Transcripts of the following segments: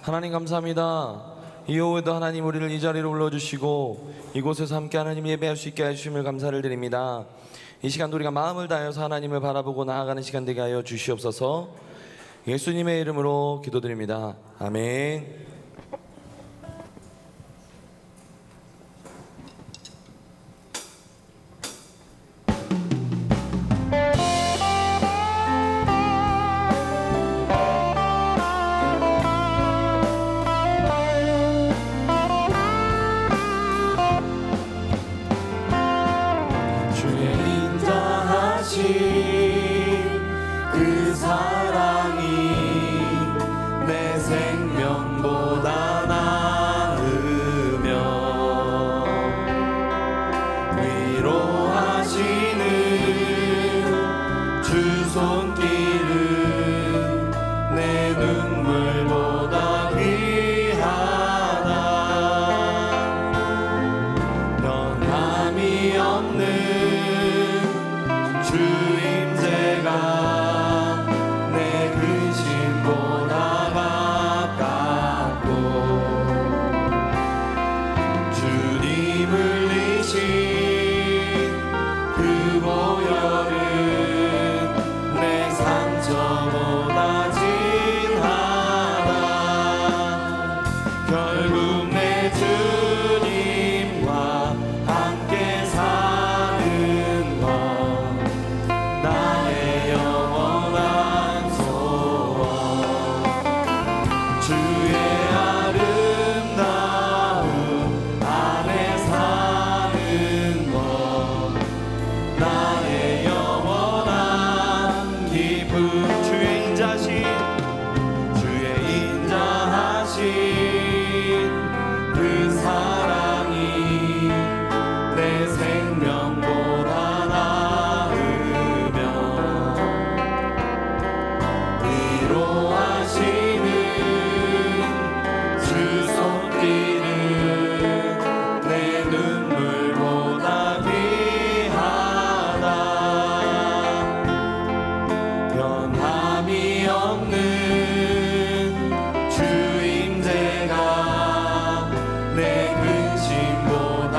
하나님 감사합니다. 이후에도 하나님 우리를 이 자리로 불러주시고 이곳에서 함께 하나님 예배할 수 있게 하심을 감사를 드립니다. 이 시간도 우리가 마음을 다해서 하나님을 바라보고 나아가는 시간 되게 하여 주시옵소서. 예수님의 이름으로 기도드립니다. 아멘. 그 사랑이 내 생명보다 나으며 위로하시는 주 손길은 내 눈물보다 귀하다. 변함이 없는 주임새가 내 근심보다 가깝고 주님 흘리신 그 보혈은 내 상처보다 진하다. 결국 내 주님과 함께 사는 것 나의 영원한 소원. 주의 아름다움 안에 사는 것 나의 영원한 기쁨. 주의 인자하신 그 사랑이 내 생명보다 나으며 위로하시는 주 손길은 내 눈물보다 귀하다. 변함이 없는 주임새가 내 근심보다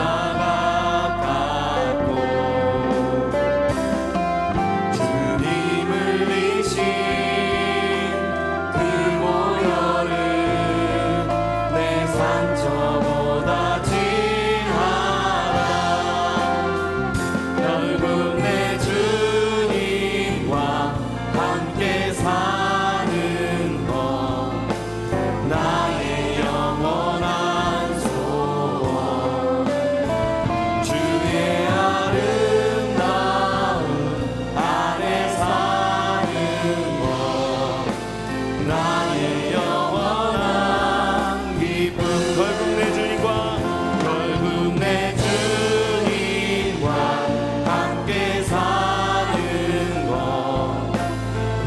가깝고 주님 흘리신 그 보혈은 내 상처보다 진하다. 결국 내 주님과 함께 사는 것 나의 영원한 소원. 주의 아름다움 안에 사는 것 나의 영원한 기쁨. 결국 내 주님과 함께 사는 것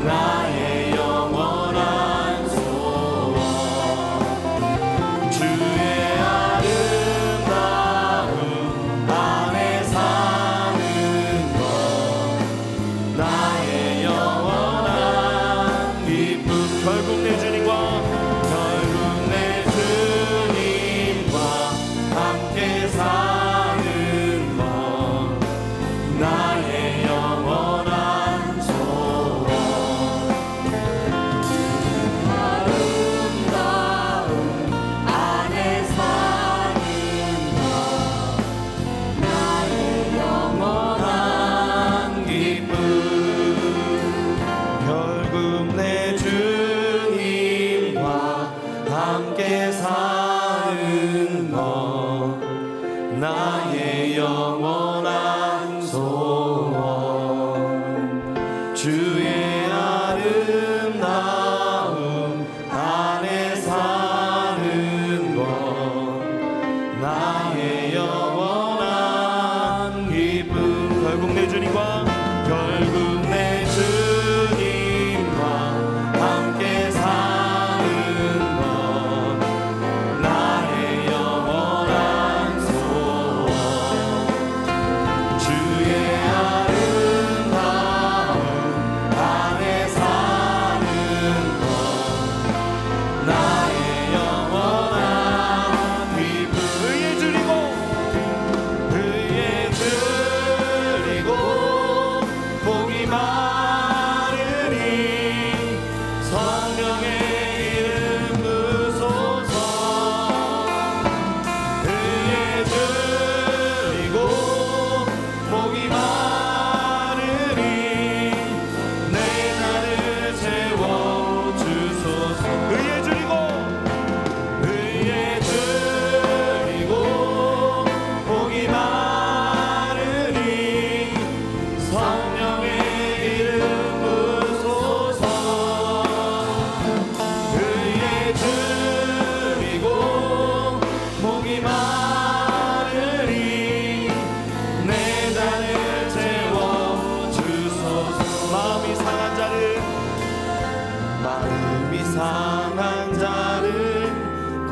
나의 영원한 소원.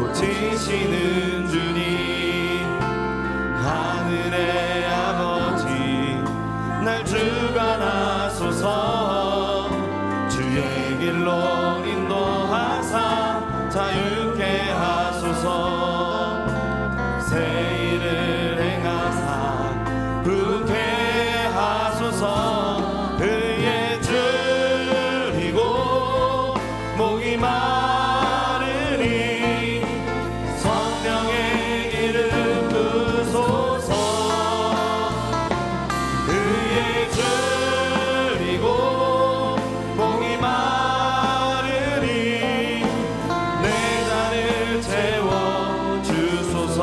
고치시는 주님 하늘의 아버지 날 주관하소서 주의 길로 인도하사 자유케 하소서 새 일을 행하사 부게 하소서 의에 줄이고 목이 마르니 성령의 이름 부소서 의에 줄이고 목이 마르니 내 잔을 채워 주소서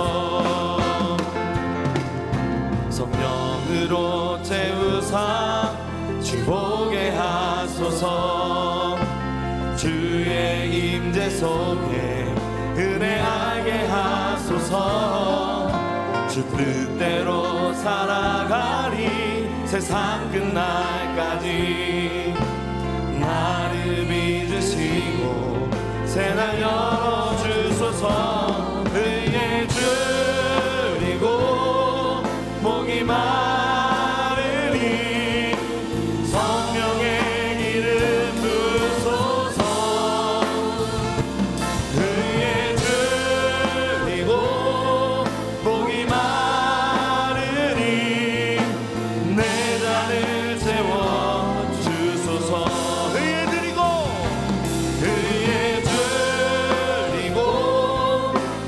성령으로 채우사 주보게 하소서 주의 임재 속에 은혜 알게 하소서 주 뜻대로 살아가리 세상 끝날까지 나를 믿으시고 새날 열어주소서 의에 줄이고 목이 마르니 성령의 기름 부소서 의에 줄이고 목이 마르니 내 잔을 채워 주소서 의에 드리고 의에 줄이고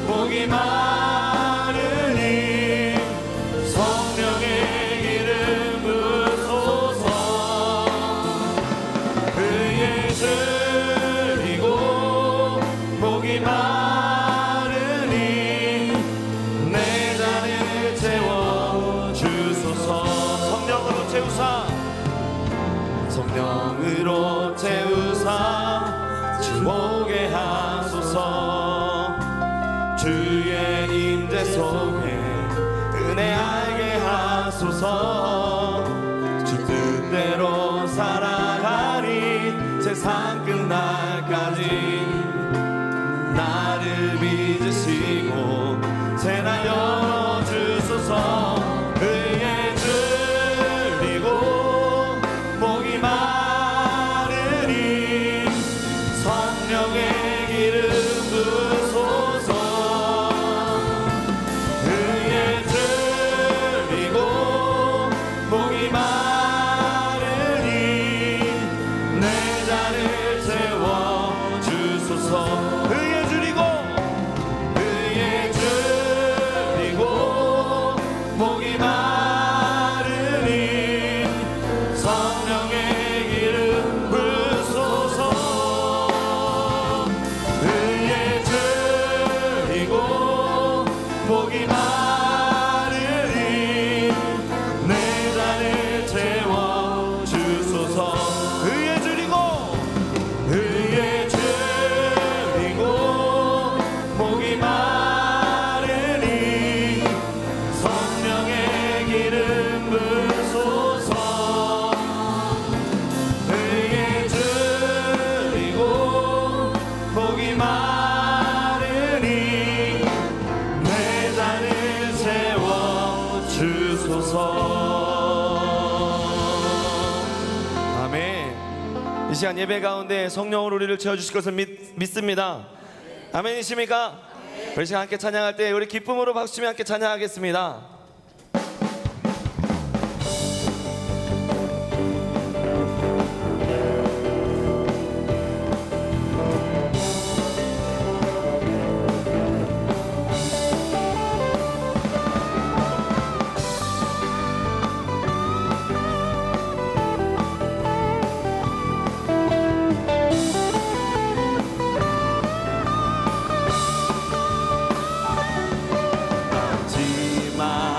목이 마르니 성령의 기름 부소서 의에 줄이고 목이 마르니 내 잔을 채워 주소서 성령으로 채우사 성령으로 채우사 주목게 하소서 주의 임재 속에 은혜 알게 하소서 주 뜻대로 살아가리 세상 끝날까지 나를 믿으시고 새날 열어주소서 의에 줄이고 목이 마르니 성령의 기름 부소서 의에 줄이고 목이 마르니 내 잔을 채워 주소서 의에 줄이고 의에 줄이고 목이 마르니 성령의 기름 부소서 의에 줄이고 목이 마르니 내 잔을 채워 주소서 의에 줄이고 의에 줄이고 목이 마르니 성령의 기름 부소서 의에 줄이고 목이 마르니 내 잔을 채워 주소서 아멘. 이 시간 예배 가운데 성령으로 우리를 채워주실 것을 믿습니다. 아멘이십니까? 우리 시간 함께 찬양할 때 우리 기쁨으로 박수치며 함께 찬양하겠습니다. 마지막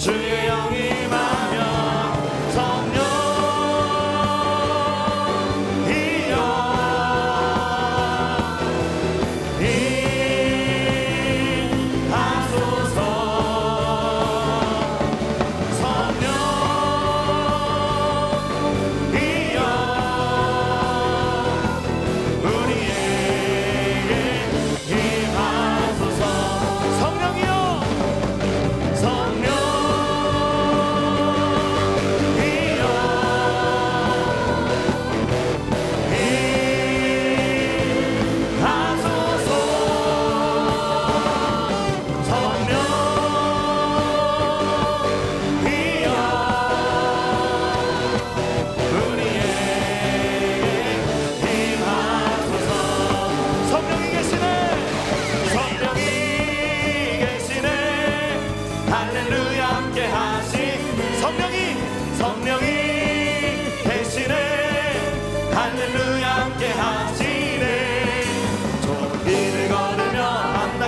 주의 영이 임하면 성령이여 임하소서. 성령이여 우리에게 임하소서. 성령이여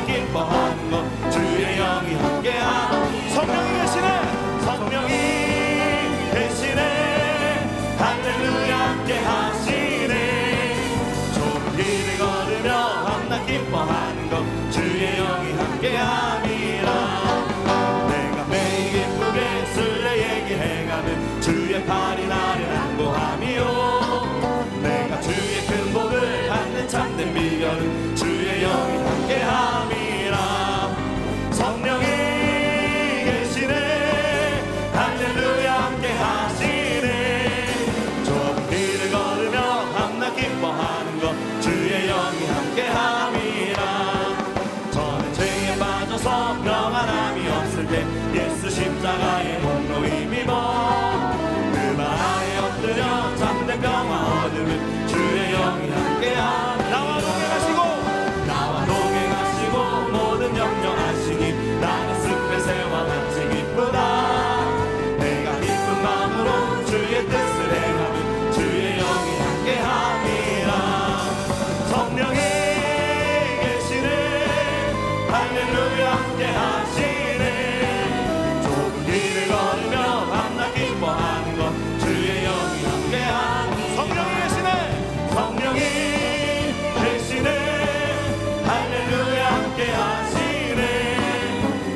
기뻐하는 것 주의 영이 함께하. 성령이 계시네. 성령이 계시네. 할렐루야 함께하시네. 좁은 길을 걸으며 밤낮 기뻐하는 것 주의 영이 함께함이라. 내가 매일 기쁘게 술래에게 행하는 주의 팔이 나를 안보함이요. 내가 주의 큰 복을 받는 참된 비결은 주의 영이 함께함이라. 성령이 계시네. 할렐루야 함께하시네. 좁은 길을 걸으며 밤낮 기뻐하는 것 주의 영이 함께함이라. 저는 죄에 빠져서 평안함이 없을 때 예수 십자가의 몸로 힘입어 그 발 아래 엎드려 잠든 평화 얻으면 주의 영이 함께함. 나와 동행하시고 모든 염려하시니 나는 숲의 새와 같이 기쁘다. 내가 기쁜 마음으로 주의 뜻을 행하면 주의 영이 함께함이라. 성령이 계시네. 할렐루야 함께하시네. 좁은 길을 걸으며 밤낮 기뻐하는 것 주의 영이 함께함. 성령이 계시네. 성령이 계시네. 할렐루야 함께하시네.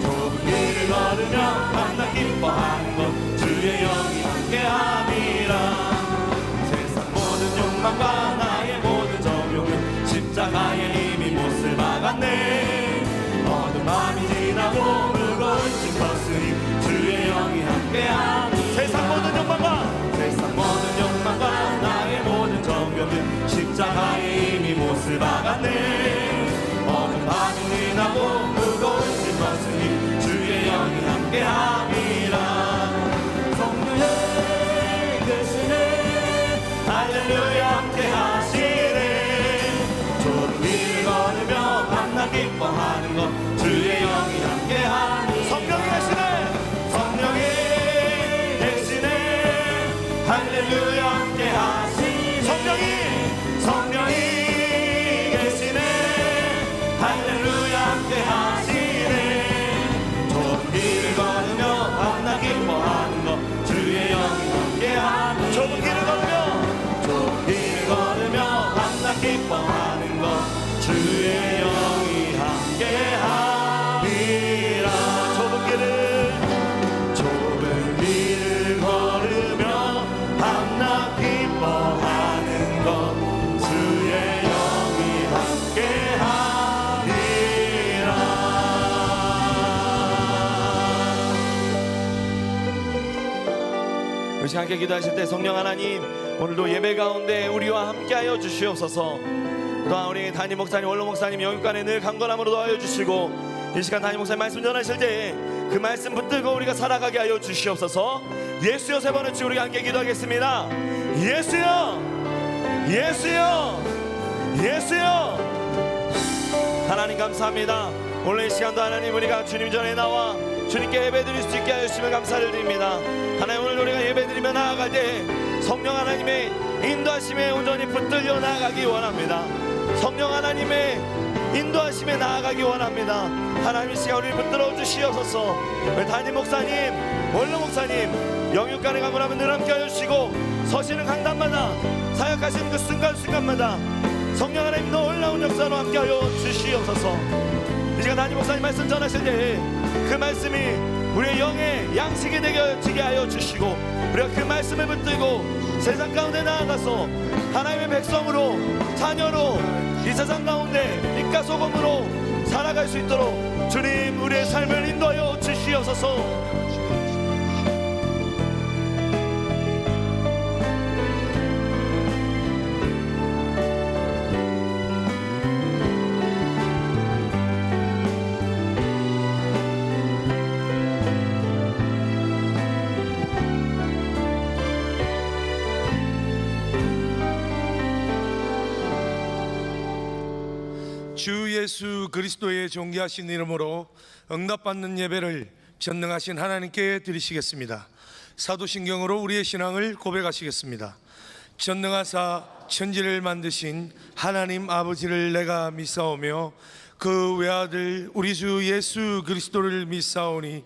좁은 길을 걸으며 밤낮 기뻐하는 것 주의 영이 함께함이라. 세상 모든 욕망과 나의 모든 정욕은 십자가에 이미 못을 박았네. 어두운 밤이 지나고 무거운 짐 벗으니 주의 영이 함께함. 세상 모든 욕망과 나의 모든 정욕은 십자가에 이미 못을 박았네. 어두운 밤이 지나고 무거운 짐 벗으니 주의 영이 함께함이라. 성령이 계시네. 할렐루야 함께하시네. 좁은 길을 걸으며 밤낮 기뻐하는 것 주의 영이 함께함. 성령이 계시네. 성령이 계시네. 할렐루야 함께하시네. 성령이 계시네. 할렐루야 함께하시네. 좁은 길을 걸으며 밤낮 기뻐하는 것 주의 영이 함께함. 좁은 길을 걸으며 밤낮 기뻐하는 것 주의 영이 함께함이라. 좁은 길을 걸으며 밤낮 기뻐하는 것 주의 영이 함께함이라. 우리 시간 함께 기도하실 때 성령 하나님 오늘도 예배 가운데 우리와 함께하여 주시옵소서. 또한 우리 담임 목사님, 원로 목사님 영육간에 늘 강건함으로 도와여 주시고 이 시간 담임 목사님 말씀 전하실 때 그 말씀 붙들고 우리가 살아가게 하여 주시옵소서. 예수여 세 번을 치 우리가 함께 기도하겠습니다. 예수여, 예수여, 예수여. 하나님 감사합니다. 오늘 이 시간도 하나님 우리가 주님 전에 나와 주님께 예배드릴 수 있게 하여 주시면 감사를 드립니다. 하나님 오늘 우리가 예배드리며 나아갈 때 성령 하나님의 인도하심에 온전히 붙들려 나아가기 원합니다. 성령 하나님의 인도하심에 나아가기 원합니다. 하나님 이 시간 우리를 붙들어 주시옵소서. 우리 담임 목사님, 원로 목사님 영육간에 강건하면 늘 함께 하여 주시고 서시는 강단마다 사역하시는 그 순간순간마다 성령 하나님 놀라운 역사로 함께 하여 주시옵소서. 이 시간 담임 목사님 말씀 전하실 때 그 말씀이 우리의 영의 양식이 되게 하여 주시고 우리가 그 말씀을 붙들고 세상 가운데 나아가서 하나님의 백성으로 자녀로 이 세상 가운데 빛과 소금으로 살아갈 수 있도록 주님 우리의 삶을 인도하여 주시옵소서. 주 예수 그리스도의 존귀하신 이름으로 응답받는 예배를 전능하신 하나님께 드리시겠습니다. 사도신경으로 우리의 신앙을 고백하시겠습니다. 전능하사 천지를 만드신 하나님 아버지를 내가 믿사오며 그 외아들 우리 주 예수 그리스도를 믿사오니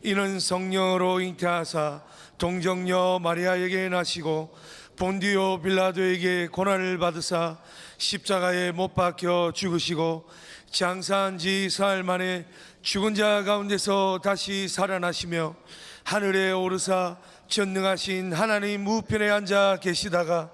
이는 성령으로 잉태하사 동정녀 마리아에게 나시고 본디오 빌라도에게 고난을 받으사 십자가에 못 박혀 죽으시고 장사한 지 사흘 만에 죽은 자 가운데서 다시 살아나시며 하늘에 오르사 전능하신 하나님 우편에 앉아 계시다가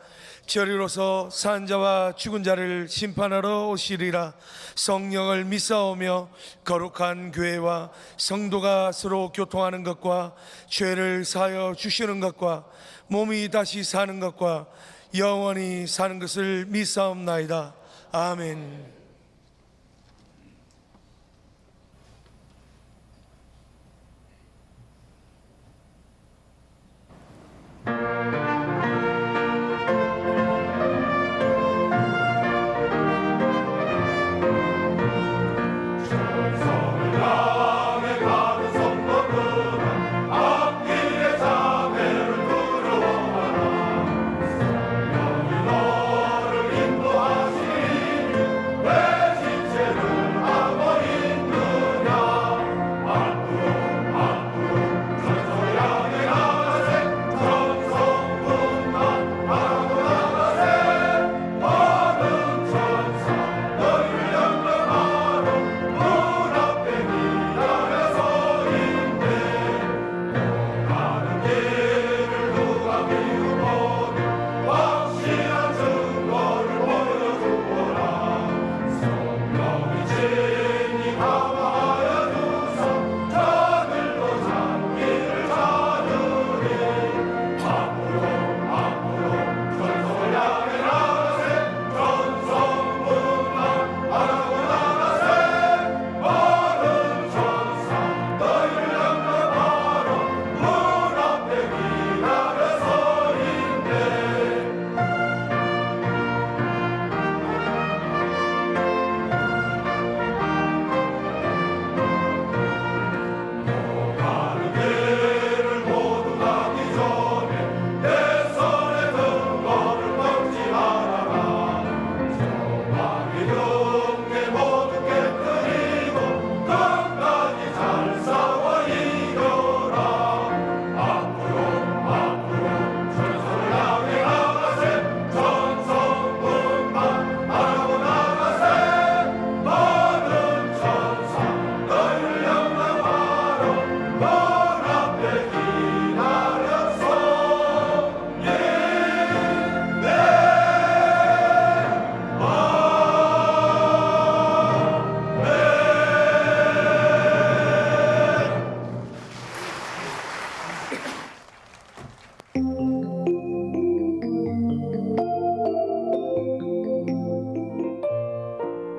저리로서 산 자와 죽은 자를 심판하러 오시리라. 성령을 믿사오며 거룩한 교회와 성도가 서로 교통하는 것과 죄를 사하여 주시는 것과 몸이 다시 사는 것과 영원히 사는 것을 믿사옵나이다. 아멘.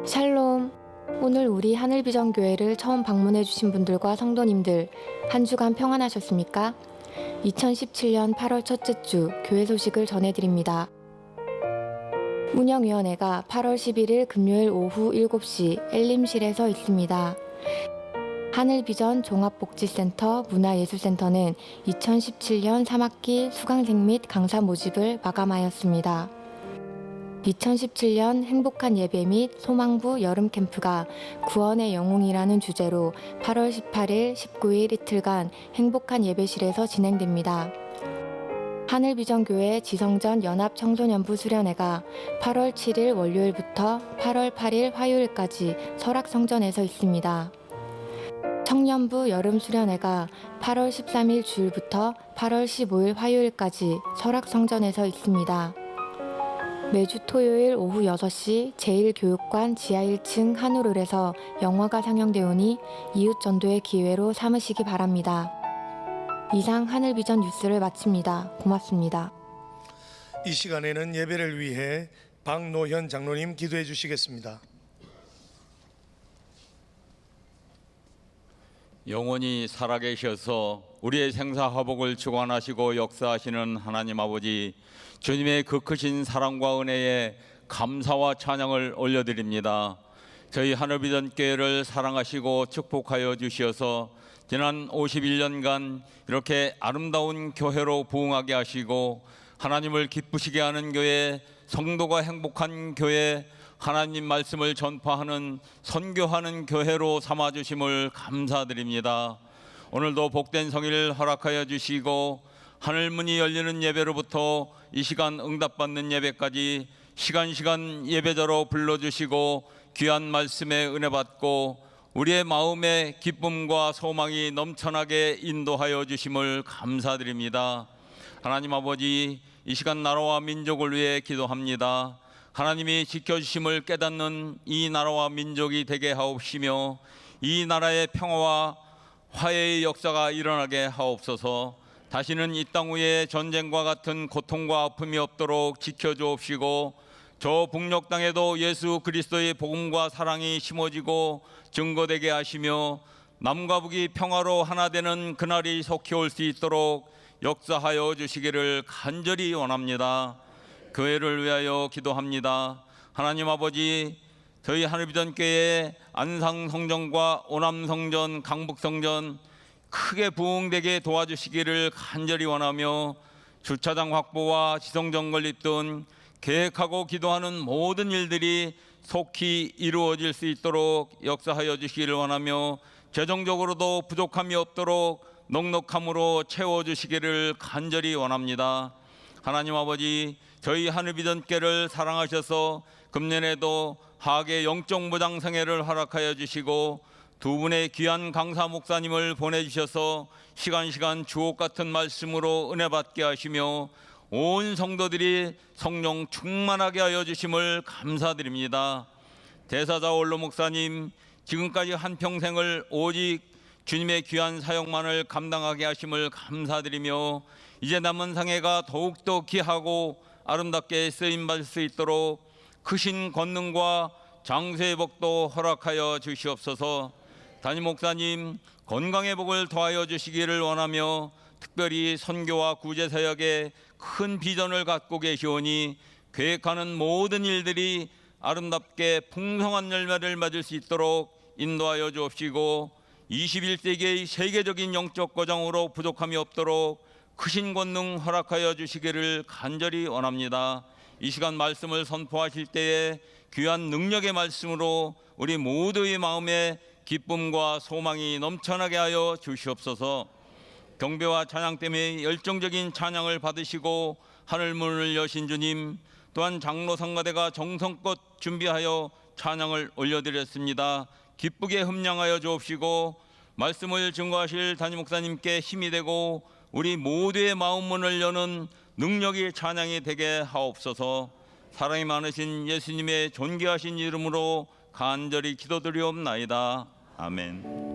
샬롬. 오늘 우리 하늘비전교회를 처음 방문해주신 분들과 성도님들 한 주간 평안하셨습니까? 2017년 8월 첫째 주 교회 소식을 전해드립니다. 운영위원회가 8월 11일 금요일 오후 7시 엘림실에서 있습니다. 하늘비전 종합복지센터 문화예술센터는 2017년 3학기 수강생 및 강사 모집을 마감하였습니다. 2017년 행복한 예배 및 소망부 여름 캠프가 구원의 영웅이라는 주제로 8월 18일, 19일 이틀간 행복한 예배실에서 진행됩니다. 하늘비전교회 지성전 연합청소년부 수련회가 8월 7일 월요일부터 8월 8일 화요일까지 설악성전에서 있습니다. 청년부 여름 수련회가 8월 13일 주일부터 8월 15일 화요일까지 설악성전에서 있습니다. 매주 토요일 오후 6시 제1교육관 지하 1층 한우룰에서 영화가 상영되오니 이웃 전도의 기회로 삼으시기 바랍니다. 이상 하늘비전 뉴스를 마칩니다. 고맙습니다. 이 시간에는 예배를 위해 박노현 장로님 기도해 주시겠습니다. 영원히 살아계셔서 우리의 생사화복을 주관하시고 역사하시는 하나님 아버지, 주님의 그 크신 사랑과 은혜에 감사와 찬양을 올려드립니다. 저희 하늘비전교회를 사랑하시고 축복하여 주시어서 지난 51년간 이렇게 아름다운 교회로 부흥하게 하시고 하나님을 기쁘시게 하는 교회, 성도가 행복한 교회, 하나님 말씀을 전파하는 선교하는 교회로 삼아주심을 감사드립니다. 오늘도 복된 성의를 허락하여 주시고 하늘문이 열리는 예배로부터 이 시간 응답받는 예배까지 시간 예배자로 불러주시고 귀한 말씀에 은혜 받고 우리의 마음에 기쁨과 소망이 넘쳐나게 인도하여 주심을 감사드립니다. 하나님 아버지, 이 시간 나라와 민족을 위해 기도합니다. 하나님이 지켜주심을 깨닫는 이 나라와 민족이 되게 하옵시며 이 나라의 평화와 화해의 역사가 일어나게 하옵소서. 다시는 이 땅 위에 전쟁과 같은 고통과 아픔이 없도록 지켜주옵시고 저 북녘 땅에도 예수 그리스도의 복음과 사랑이 심어지고 증거되게 하시며 남과 북이 평화로 하나 되는 그날이 속히 올 수 있도록 역사하여 주시기를 간절히 원합니다. 교회를 위하여 기도합니다. 하나님 아버지, 저희 하늘비전교회 안상성전과 오남성전, 강북성전 크게 부흥되게 도와주시기를 간절히 원하며 주차장 확보와 지성전 건립 등 계획하고 기도하는 모든 일들이 속히 이루어질 수 있도록 역사하여 주시기를 원하며 재정적으로도 부족함이 없도록 넉넉함으로 채워주시기를 간절히 원합니다. 하나님 아버지, 저희 하늘비전교회를 사랑하셔서 금년에도 하계 영적 무장생회를 허락하여 주시고 두 분의 귀한 강사 목사님을 보내주셔서 시간 주옥같은 말씀으로 은혜 받게 하시며 온 성도들이 성령 충만하게 하여 주심을 감사드립니다. 대사자 원로 목사님, 지금까지 한평생을 오직 주님의 귀한 사역만을 감당하게 하심을 감사드리며 이제 남은 상해가 더욱더 귀하고 아름답게 쓰임받을 수 있도록 크신 권능과 장세의 복도 허락하여 주시옵소서. 담임 목사님 건강의 복을 더하여 주시기를 원하며 특별히 선교와 구제 사역에 큰 비전을 갖고 계시오니 계획하는 모든 일들이 아름답게 풍성한 열매를 맺을 수 있도록 인도하여 주옵시고 21세기의 세계적인 영적 거장으로 부족함이 없도록 크신 권능 허락하여 주시기를 간절히 원합니다. 이 시간 말씀을 선포하실 때에 귀한 능력의 말씀으로 우리 모두의 마음에 기쁨과 소망이 넘쳐나게 하여 주시옵소서. 경배와 찬양 때문에 열정적인 찬양을 받으시고 하늘문을 여신 주님, 또한 장로 성가대가 정성껏 준비하여 찬양을 올려드렸습니다. 기쁘게 흠량하여 주옵시고 말씀을 증거하실 담임 목사님께 힘이 되고 우리 모두의 마음문을 여는 능력이 찬양이 되게 하옵소서. 사랑이 많으신 예수님의 존귀하신 이름으로 간절히 기도드리옵나이다. 아멘.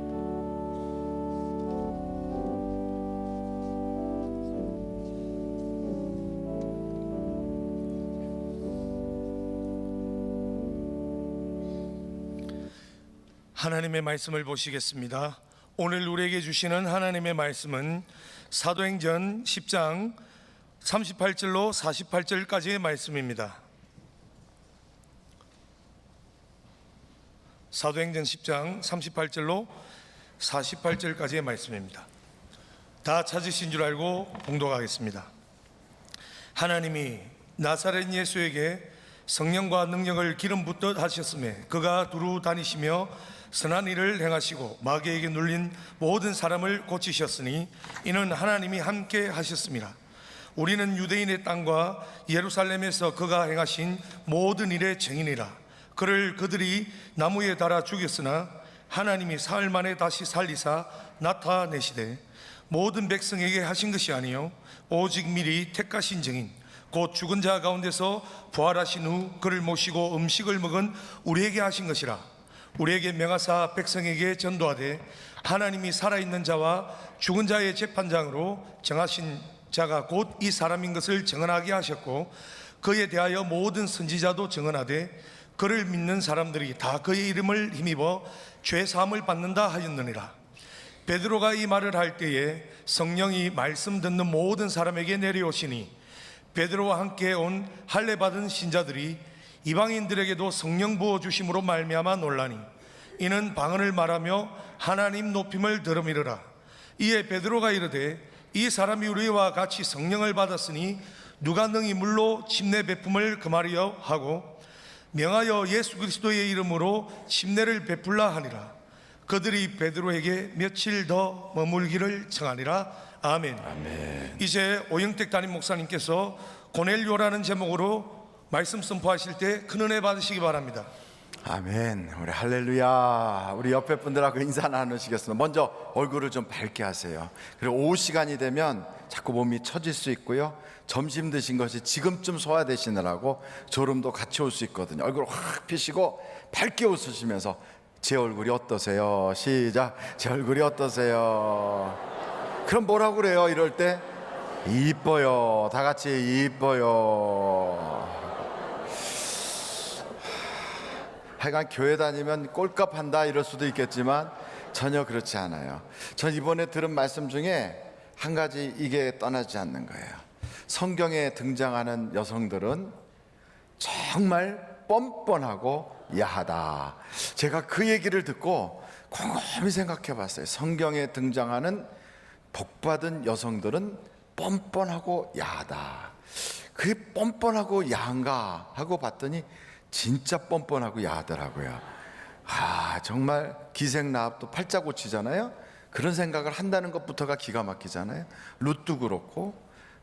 하나님의 말씀을 보시겠습니다. 오늘 우리에게 주시는 하나님의 말씀은 사도행전 10장 38절로 48절까지의 말씀입니다. 사도행전 10장 38절로 48절까지의 말씀입니다. 다 찾으신 줄 알고 봉독하겠습니다. 하나님이 나사렛 예수에게 성령과 능력을 기름 붓듯 하셨음에 그가 두루 다니시며 선한 일을 행하시고 마귀에게 눌린 모든 사람을 고치셨으니 이는 하나님이 함께 하셨습니다. 우리는 유대인의 땅과 예루살렘에서 그가 행하신 모든 일의 증인이라. 그를 그들이 나무에 달아 죽였으나 하나님이 사흘 만에 다시 살리사 나타내시되 모든 백성에게 하신 것이 아니요 오직 미리 택하신 증인 곧 죽은 자 가운데서 부활하신 후 그를 모시고 음식을 먹은 우리에게 하신 것이라. 우리에게 명하사 백성에게 전도하되 하나님이 살아있는 자와 죽은 자의 재판장으로 정하신 자가 곧 이 사람인 것을 증언하게 하셨고 그에 대하여 모든 선지자도 증언하되 그를 믿는 사람들이 다 그의 이름을 힘입어 죄 사함을 받는다 하였느니라. 베드로가 이 말을 할 때에 성령이 말씀 듣는 모든 사람에게 내려오시니 베드로와 함께 온 할례 받은 신자들이 이방인들에게도 성령 부어 주심으로 말미암아 놀라니 이는 방언을 말하며 하나님 높임을 들음이르라. 이에 베드로가 이르되 이 사람이 우리와 같이 성령을 받았으니 누가 능히 물로 침례 베품을 금하리요 하고 명하여 예수 그리스도의 이름으로 침례를 베풀라 하니라. 그들이 베드로에게 며칠 더 머물기를 청하니라. 아멘. 이제 오영택 담임 목사님께서 고넬료라는 제목으로 말씀 선포하실 때 큰 은혜 받으시기 바랍니다. 아멘. 우리 할렐루야. 우리 옆에 분들하고 인사 나누시겠습니다. 먼저 얼굴을 좀 밝게 하세요. 그리고 오후 시간이 되면 자꾸 몸이 처질 수 있고요. 점심 드신 것이 지금쯤 소화되시느라고 졸음도 같이 올 수 있거든요. 얼굴 확 피시고 밝게 웃으시면서 제 얼굴이 어떠세요? 시작. 제 얼굴이 어떠세요? 그럼 뭐라고 그래요? 이럴 때 이뻐요. 다 같이 이뻐요. 하여간 교회 다니면 꼴값 한다 이럴 수도 있겠지만 전혀 그렇지 않아요. 전 이번에 들은 말씀 중에 한 가지 이게 떠나지 않는 거예요. 성경에 등장하는 여성들은 정말 뻔뻔하고 야하다. 제가 그 얘기를 듣고 곰곰이 생각해 봤어요. 성경에 등장하는 복받은 여성들은 뻔뻔하고 야하다. 그게 뻔뻔하고 야한가 하고 봤더니 진짜 뻔뻔하고 야하더라고요. 정말 기생나합도 팔자 고치잖아요. 그런 생각을 한다는 것부터가 기가 막히잖아요. 룻도 그렇고,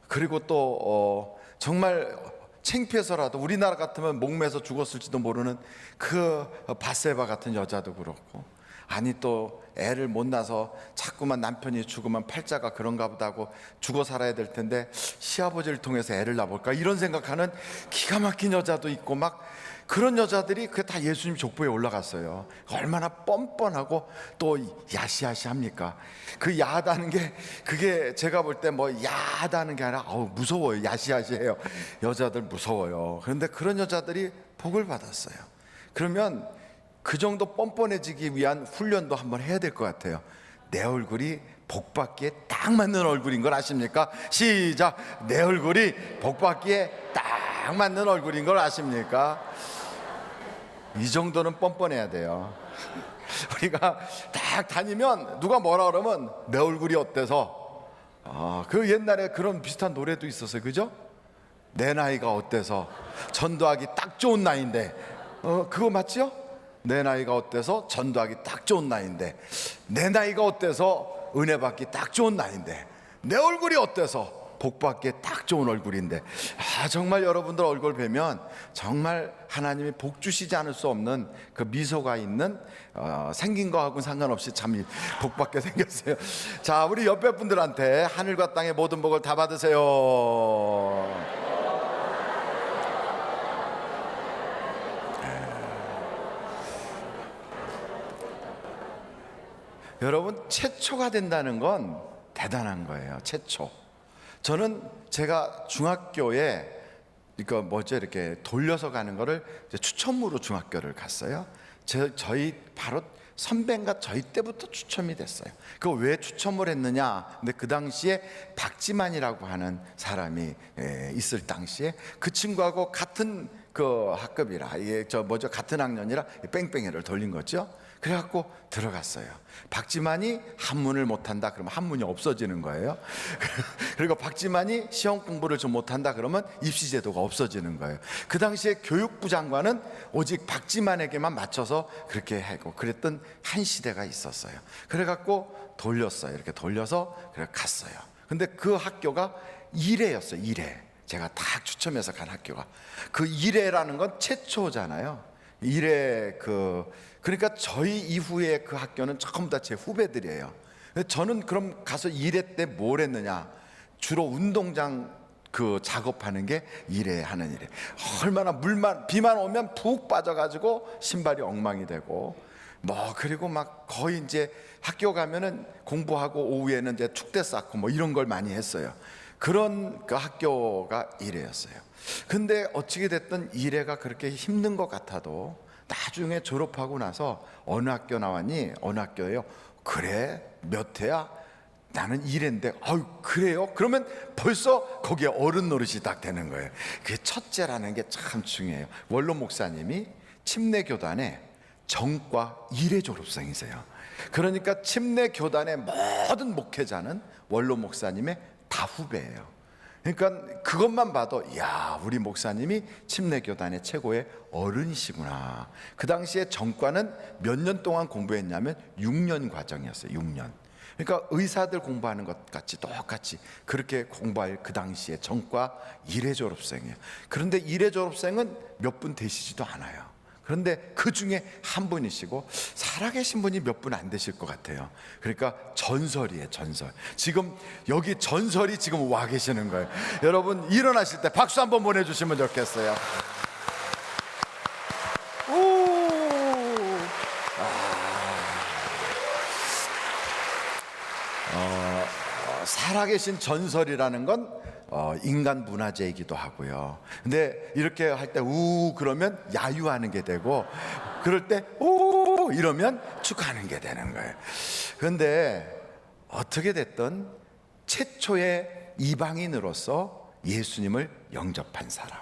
그리고 또 정말 창피해서라도 우리나라 같으면 목매서 죽었을지도 모르는 그 바세바 같은 여자도 그렇고, 아니 또 애를 못 낳아서 자꾸만 남편이 죽으면 팔자가 그런가 보다 하고 죽어 살아야 될 텐데 시아버지를 통해서 애를 낳아볼까 이런 생각하는 기가 막힌 여자도 있고, 막 그런 여자들이 그게 다 예수님 족보에 올라갔어요. 얼마나 뻔뻔하고 또 야시야시합니까? 그 야하다는 게, 그게 제가 볼 때 뭐 야하다는 게 아니라 무서워요. 야시야시해요. 여자들 무서워요. 그런데 그런 여자들이 복을 받았어요. 그러면 그 정도 뻔뻔해지기 위한 훈련도 한번 해야 될 것 같아요. 내 얼굴이 복받기에 딱 맞는 얼굴인 걸 아십니까? 시작. 내 얼굴이 복받기에 딱 맞는 얼굴인 걸 아십니까? 이 정도는 뻔뻔해야 돼요. 우리가 딱 다니면 누가 뭐라 그러면 내 얼굴이 어때서, 그 옛날에 그런 비슷한 노래도 있었어요. 그죠? 내 나이가 어때서 전도하기 딱 좋은 나이인데, 그거 맞죠? 내 나이가 어때서 전도하기 딱 좋은 나이인데, 내 나이가 어때서 은혜 받기 딱 좋은 나이인데, 내 얼굴이 어때서 복 받기에 딱 좋은 얼굴인데, 정말 여러분들 얼굴 뵈면 정말 하나님이 복 주시지 않을 수 없는 그 미소가 있는, 생긴 거하고는 상관없이 참 복 받게 생겼어요. 자, 우리 옆에 분들한테 하늘과 땅의 모든 복을 다 받으세요. 여러분, 최초가 된다는 건 대단한 거예요. 최초. 저는 제가 중학교에 이렇게 돌려서 가는 거를 이제 추첨으로 중학교를 갔어요. 저희 바로 선배인가 저희 때부터 추첨이 됐어요. 그 왜 추첨을 했느냐? 근데 그 당시에 박지만이라고 하는 사람이 있을 당시에 그 친구하고 같은 그 학급이라, 이게 같은 학년이라 뺑뺑이를 돌린 거죠. 그래갖고 들어갔어요. 박지만이 한문을 못한다 그러면 한문이 없어지는 거예요. 그리고 박지만이 시험 공부를 좀 못한다 그러면 입시제도가 없어지는 거예요. 그 당시에 교육부 장관은 오직 박지만에게만 맞춰서 그렇게 하고 그랬던 한 시대가 있었어요. 그래갖고 돌렸어요. 이렇게 돌려서 그래 갔어요. 근데 그 학교가 이래였어요. 이래. 제가 딱 추첨해서 간 학교가 그 이래라는 건 최초잖아요. 이래 그러니까 저희 이후에 그 학교는 전부 다 제 후배들이에요. 저는 그럼 가서 이래 때 뭘 했느냐? 주로 운동장 그 작업하는 게 이래 하는 일에 얼마나 비만 오면 푹 빠져가지고 신발이 엉망이 되고 뭐 그리고 막 거의 이제 학교 가면은 공부하고 오후에는 이제 축대 쌓고 뭐 이런 걸 많이 했어요. 그런 그 학교가 이래였어요. 근데 어찌게 됐든 이래가 그렇게 힘든 것 같아도 나중에 졸업하고 나서 어느 학교 나왔니? 어느 학교예요? 그래? 몇 회야? 나는 이래인데 아유 그래요? 그러면 벌써 거기에 어른 노릇이 딱 되는 거예요. 그게 첫째라는 게 참 중요해요. 원로 목사님이 침례교단의 정과 이래 졸업생이세요. 그러니까 침례교단의 모든 목회자는 원로 목사님의 다 후배예요. 그러니까 그것만 봐도 야 우리 목사님이 침례교단의 최고의 어른이시구나. 그 당시에 정과는 몇 년 동안 공부했냐면 6년 과정이었어요. 6년. 그러니까 의사들 공부하는 것 같이 똑같이 그렇게 공부할 그 당시에 정과 이래 졸업생이에요. 그런데 이래 졸업생은 몇 분 되시지도 않아요. 그런데 그 중에 한 분이시고 살아계신 분이 몇 분 안 되실 것 같아요. 그러니까 전설이에요. 전설. 지금 여기 전설이 지금 와 계시는 거예요. 여러분 일어나실 때 박수 한번 보내주시면 좋겠어요. 살아계신 전설이라는 건 인간 문화재이기도 하고요. 근데 이렇게 할 때 우 그러면 야유하는 게 되고 그럴 때 오 이러면 축하하는 게 되는 거예요. 그런데 어떻게 됐든 최초의 이방인으로서 예수님을 영접한 사람,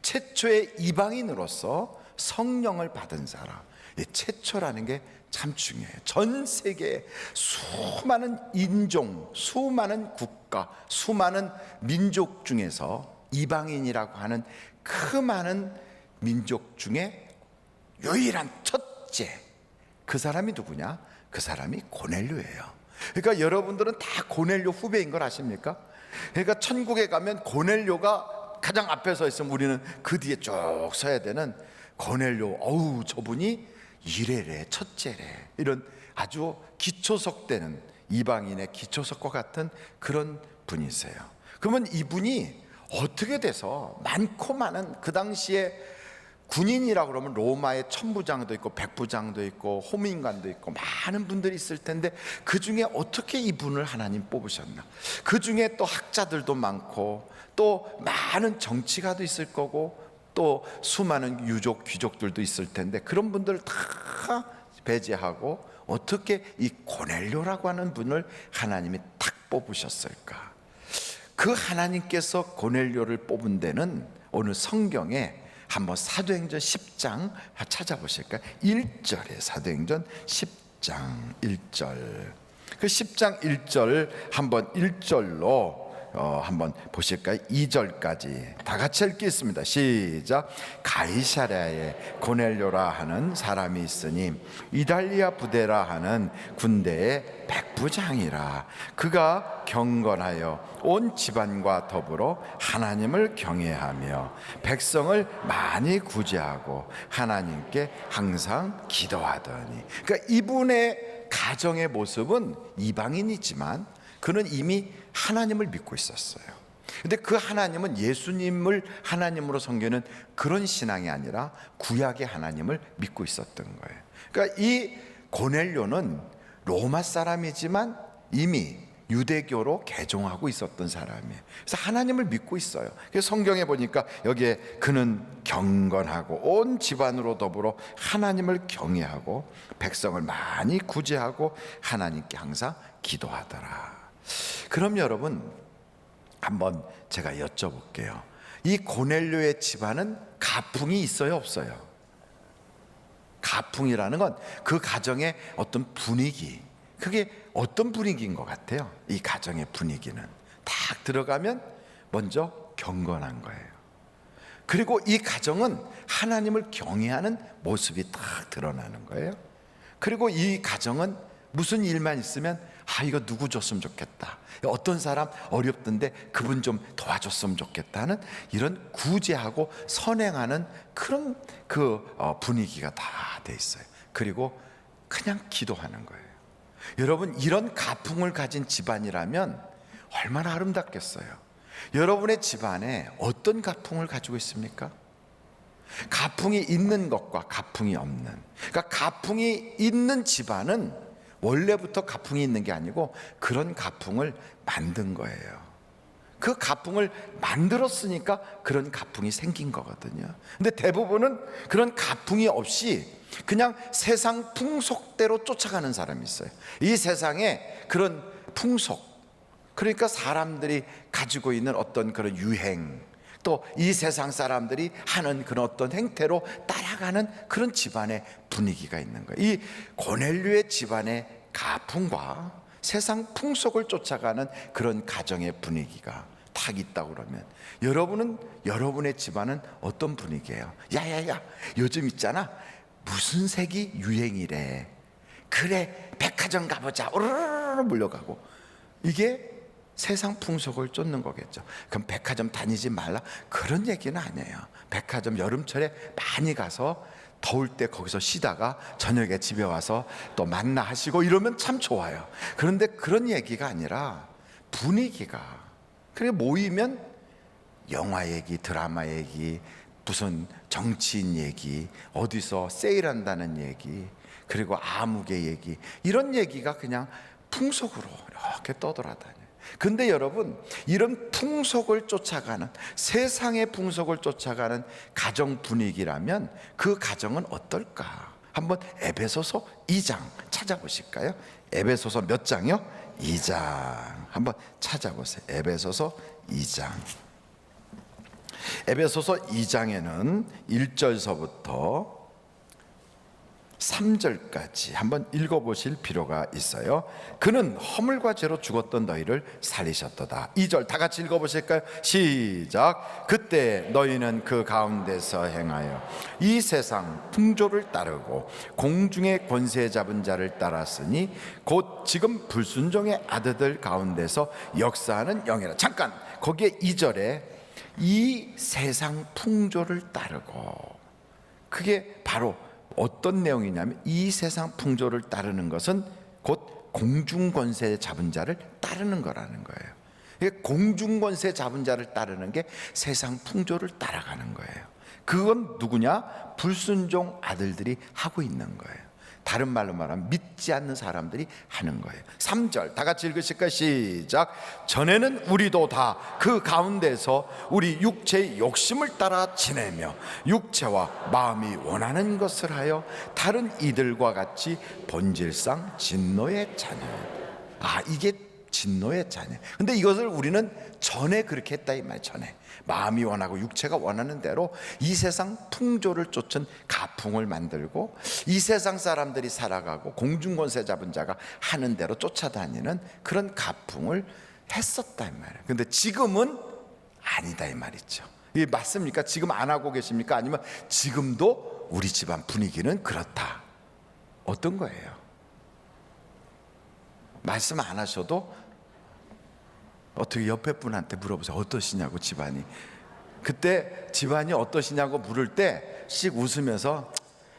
최초의 이방인으로서 성령을 받은 사람, 이 최초라는 게 참 중요해요. 전 세계에 수많은 인종, 수많은 국가, 수많은 민족 중에서 이방인이라고 하는 그 많은 민족 중에 유일한 첫째, 그 사람이 누구냐? 그 사람이 고넬료예요. 그러니까 여러분들은 다 고넬료 후배인 걸 아십니까? 그러니까 천국에 가면 고넬료가 가장 앞에 서 있으면 우리는 그 뒤에 쭉 서야 되는 고넬료. 어우 저분이 이래래 첫째래 이런 아주 기초석되는 이방인의 기초석과 같은 그런 분이세요. 그러면 이분이 어떻게 돼서 많고 많은 그 당시에 군인이라고 그러면 로마의 천부장도 있고 백부장도 있고 호민관도 있고 많은 분들이 있을 텐데 그 중에 어떻게 이분을 하나님 뽑으셨나? 그 중에 또 학자들도 많고 또 많은 정치가도 있을 거고 또 수많은 유족 귀족들도 있을 텐데 그런 분들 다 배제하고 어떻게 이 고넬료라고 하는 분을 하나님이 딱 뽑으셨을까? 그 하나님께서 고넬료를 뽑은 데는 오늘 성경에 한번 사도행전 10장 찾아보실까요? 1절에 사도행전 10장 1절. 그 10장 1절 한번 1절로 한번 보실까요? 2절까지 다 같이 읽겠습니다. 시작. 가이사랴에 고넬료라 하는 사람이 있으니 이달리아 부대라 하는 군대의 백부장이라. 그가 경건하여 온 집안과 더불어 하나님을 경외하며 백성을 많이 구제하고 하나님께 항상 기도하더니. 그러니까 이분의 가정의 모습은 이방인이지만 그는 이미 하나님을 믿고 있었어요. 근데 그 하나님은 예수님을 하나님으로 섬기는 그런 신앙이 아니라 구약의 하나님을 믿고 있었던 거예요. 그러니까 이 고넬료는 로마 사람이지만 이미 유대교로 개종하고 있었던 사람이에요. 그래서 하나님을 믿고 있어요. 그래서 성경에 보니까 여기에 그는 경건하고 온 집안으로 더불어 하나님을 경외하고 백성을 많이 구제하고 하나님께 항상 기도하더라. 그럼 여러분 한번 제가 여쭤볼게요. 이 고넬료의 집안은 가풍이 있어요, 없어요? 가풍이라는 건 그 가정의 어떤 분위기, 그게 어떤 분위기인 것 같아요? 이 가정의 분위기는 딱 들어가면 먼저 경건한 거예요. 그리고 이 가정은 하나님을 경외하는 모습이 딱 드러나는 거예요. 그리고 이 가정은 무슨 일만 있으면 이거 누구 줬으면 좋겠다, 어떤 사람 어렵던데 그분 좀 도와줬으면 좋겠다 하는 이런 구제하고 선행하는 그런 분위기가 다 돼 있어요. 그리고 그냥 기도하는 거예요. 여러분, 이런 가풍을 가진 집안이라면 얼마나 아름답겠어요. 여러분의 집안에 어떤 가풍을 가지고 있습니까? 가풍이 있는 것과 가풍이 없는, 그러니까 가풍이 있는 집안은 원래부터 가풍이 있는 게 아니고 그런 가풍을 만든 거예요. 그 가풍을 만들었으니까 그런 가풍이 생긴 거거든요. 근데 대부분은 그런 가풍이 없이 그냥 세상 풍속대로 쫓아가는 사람이 있어요. 이 세상에 그런 풍속, 그러니까 사람들이 가지고 있는 어떤 그런 유행, 또 이 세상 사람들이 하는 그런 어떤 행태로 따라가는 그런 집안의 분위기가 있는 거예요. 이 고넬료의 집안의 가풍과 세상 풍속을 쫓아가는 그런 가정의 분위기가 딱 있다고 그러면 여러분은, 여러분의 집안은 어떤 분위기예요? 야야야, 요즘 있잖아, 무슨 색이 유행이래, 그래 백화점 가보자, 오르르르 몰려가고. 이게 세상 풍속을 쫓는 거겠죠. 그럼 백화점 다니지 말라, 그런 얘기는 아니에요. 백화점 여름철에 많이 가서 더울 때 거기서 쉬다가 저녁에 집에 와서 또 만나 하시고 이러면 참 좋아요. 그런데 그런 얘기가 아니라 분위기가, 그래 모이면 영화 얘기, 드라마 얘기, 무슨 정치인 얘기, 어디서 세일한다는 얘기, 그리고 아무개 얘기, 이런 얘기가 그냥 풍속으로 이렇게 떠돌아다녀요. 근데 여러분, 이런 풍속을 쫓아가는, 세상의 풍속을 쫓아가는 가정 분위기라면 그 가정은 어떨까? 한번 에베소서 2장 찾아보실까요? 에베소서 몇 장이요? 2장 한번 찾아보세요. 에베소서 2장. 에베소서 2장에는 1절서부터 3절까지 한번 읽어보실 필요가 있어요. 그는 허물과 죄로 죽었던 너희를 살리셨도다. 2절 다 같이 읽어보실까요? 시작. 그때 너희는 그 가운데서 행하여 이 세상 풍조를 따르고 공중의 권세 잡은 자를 따랐으니 곧 지금 불순종의 아들들 가운데서 역사하는 영이라. 잠깐, 거기에 2절에 이 세상 풍조를 따르고, 그게 바로 어떤 내용이냐면 이 세상 풍조를 따르는 것은 곧 공중권세 잡은 자를 따르는 거라는 거예요. 공중권세 잡은 자를 따르는 게 세상 풍조를 따라가는 거예요. 그건 누구냐? 불순종 아들들이 하고 있는 거예요. 다른 말로 말하면 믿지 않는 사람들이 하는 거예요. 3절 다 같이 읽으실까요? 시작. 전에는 우리도 다 그 가운데서 우리 육체의 욕심을 따라 지내며 육체와 마음이 원하는 것을 하여 다른 이들과 같이 본질상 진노의 자녀. 이게 진노의 자녀. 근데 이것을 우리는 전에 그렇게 했다 이 말. 전에 마음이 원하고 육체가 원하는 대로 이 세상 풍조를 쫓은 가풍을 만들고 이 세상 사람들이 살아가고 공중권세 잡은 자가 하는 대로 쫓아다니는 그런 가풍을 했었다 이 말이에요. 근데 지금은 아니다 이 말이죠. 이게 맞습니까? 지금 안 하고 계십니까? 아니면 지금도 우리 집안 분위기는 그렇다. 어떤 거예요? 말씀 안 하셔도 어떻게 옆에 분한테 물어보세요. 어떠시냐고 집안이. 그때 집안이 어떠시냐고 물을 때 씩 웃으면서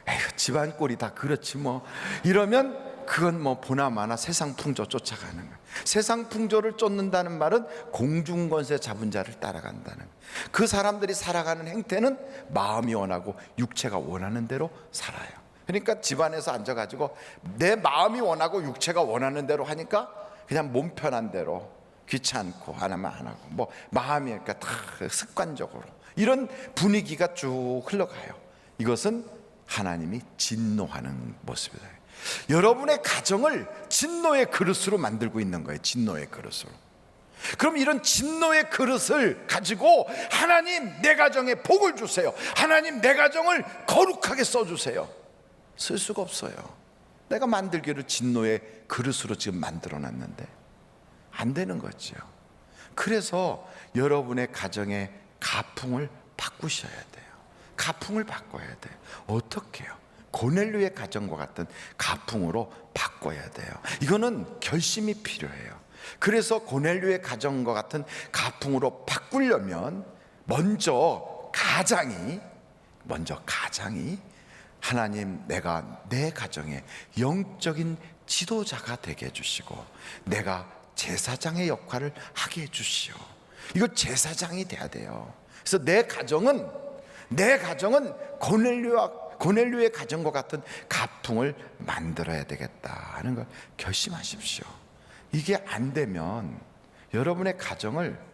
에휴 집안 꼴이 다 그렇지 뭐 이러면 그건 뭐 보나마나 세상 풍조 쫓아가는 거예요. 세상 풍조를 쫓는다는 말은 공중권세 잡은 자를 따라간다는 거예요. 그 사람들이 살아가는 행태는 마음이 원하고 육체가 원하는 대로 살아요. 그러니까 집안에서 앉아가지고 내 마음이 원하고 육체가 원하는 대로 하니까 그냥 몸 편한 대로 귀찮고 하나만 안 하고 뭐 마음이 그러니까 다 습관적으로 이런 분위기가 쭉 흘러가요. 이것은 하나님이 진노하는 모습이다. 여러분의 가정을 진노의 그릇으로 만들고 있는 거예요. 진노의 그릇으로. 그럼 이런 진노의 그릇을 가지고 하나님 내 가정에 복을 주세요. 하나님 내 가정을 거룩하게 써주세요. 쓸 수가 없어요. 내가 만들기로 진노의 그릇으로 지금 만들어 놨는데 안 되는 거죠. 그래서 여러분의 가정의 가풍을 바꾸셔야 돼요. 가풍을 바꿔야 돼요. 어떻게 해요? 고넬료의 가정과 같은 가풍으로 바꿔야 돼요. 이거는 결심이 필요해요. 그래서 고넬료의 가정과 같은 가풍으로 바꾸려면 먼저 가장이 하나님, 내가 내 가정의 영적인 지도자가 되게 해주시고 내가 제사장의 역할을 하게 해주시오. 이거 제사장이 돼야 돼요. 그래서 내 가정은 고넬료의 가정과 같은 가풍을 만들어야 되겠다 하는 걸 결심하십시오. 이게 안 되면 여러분의 가정을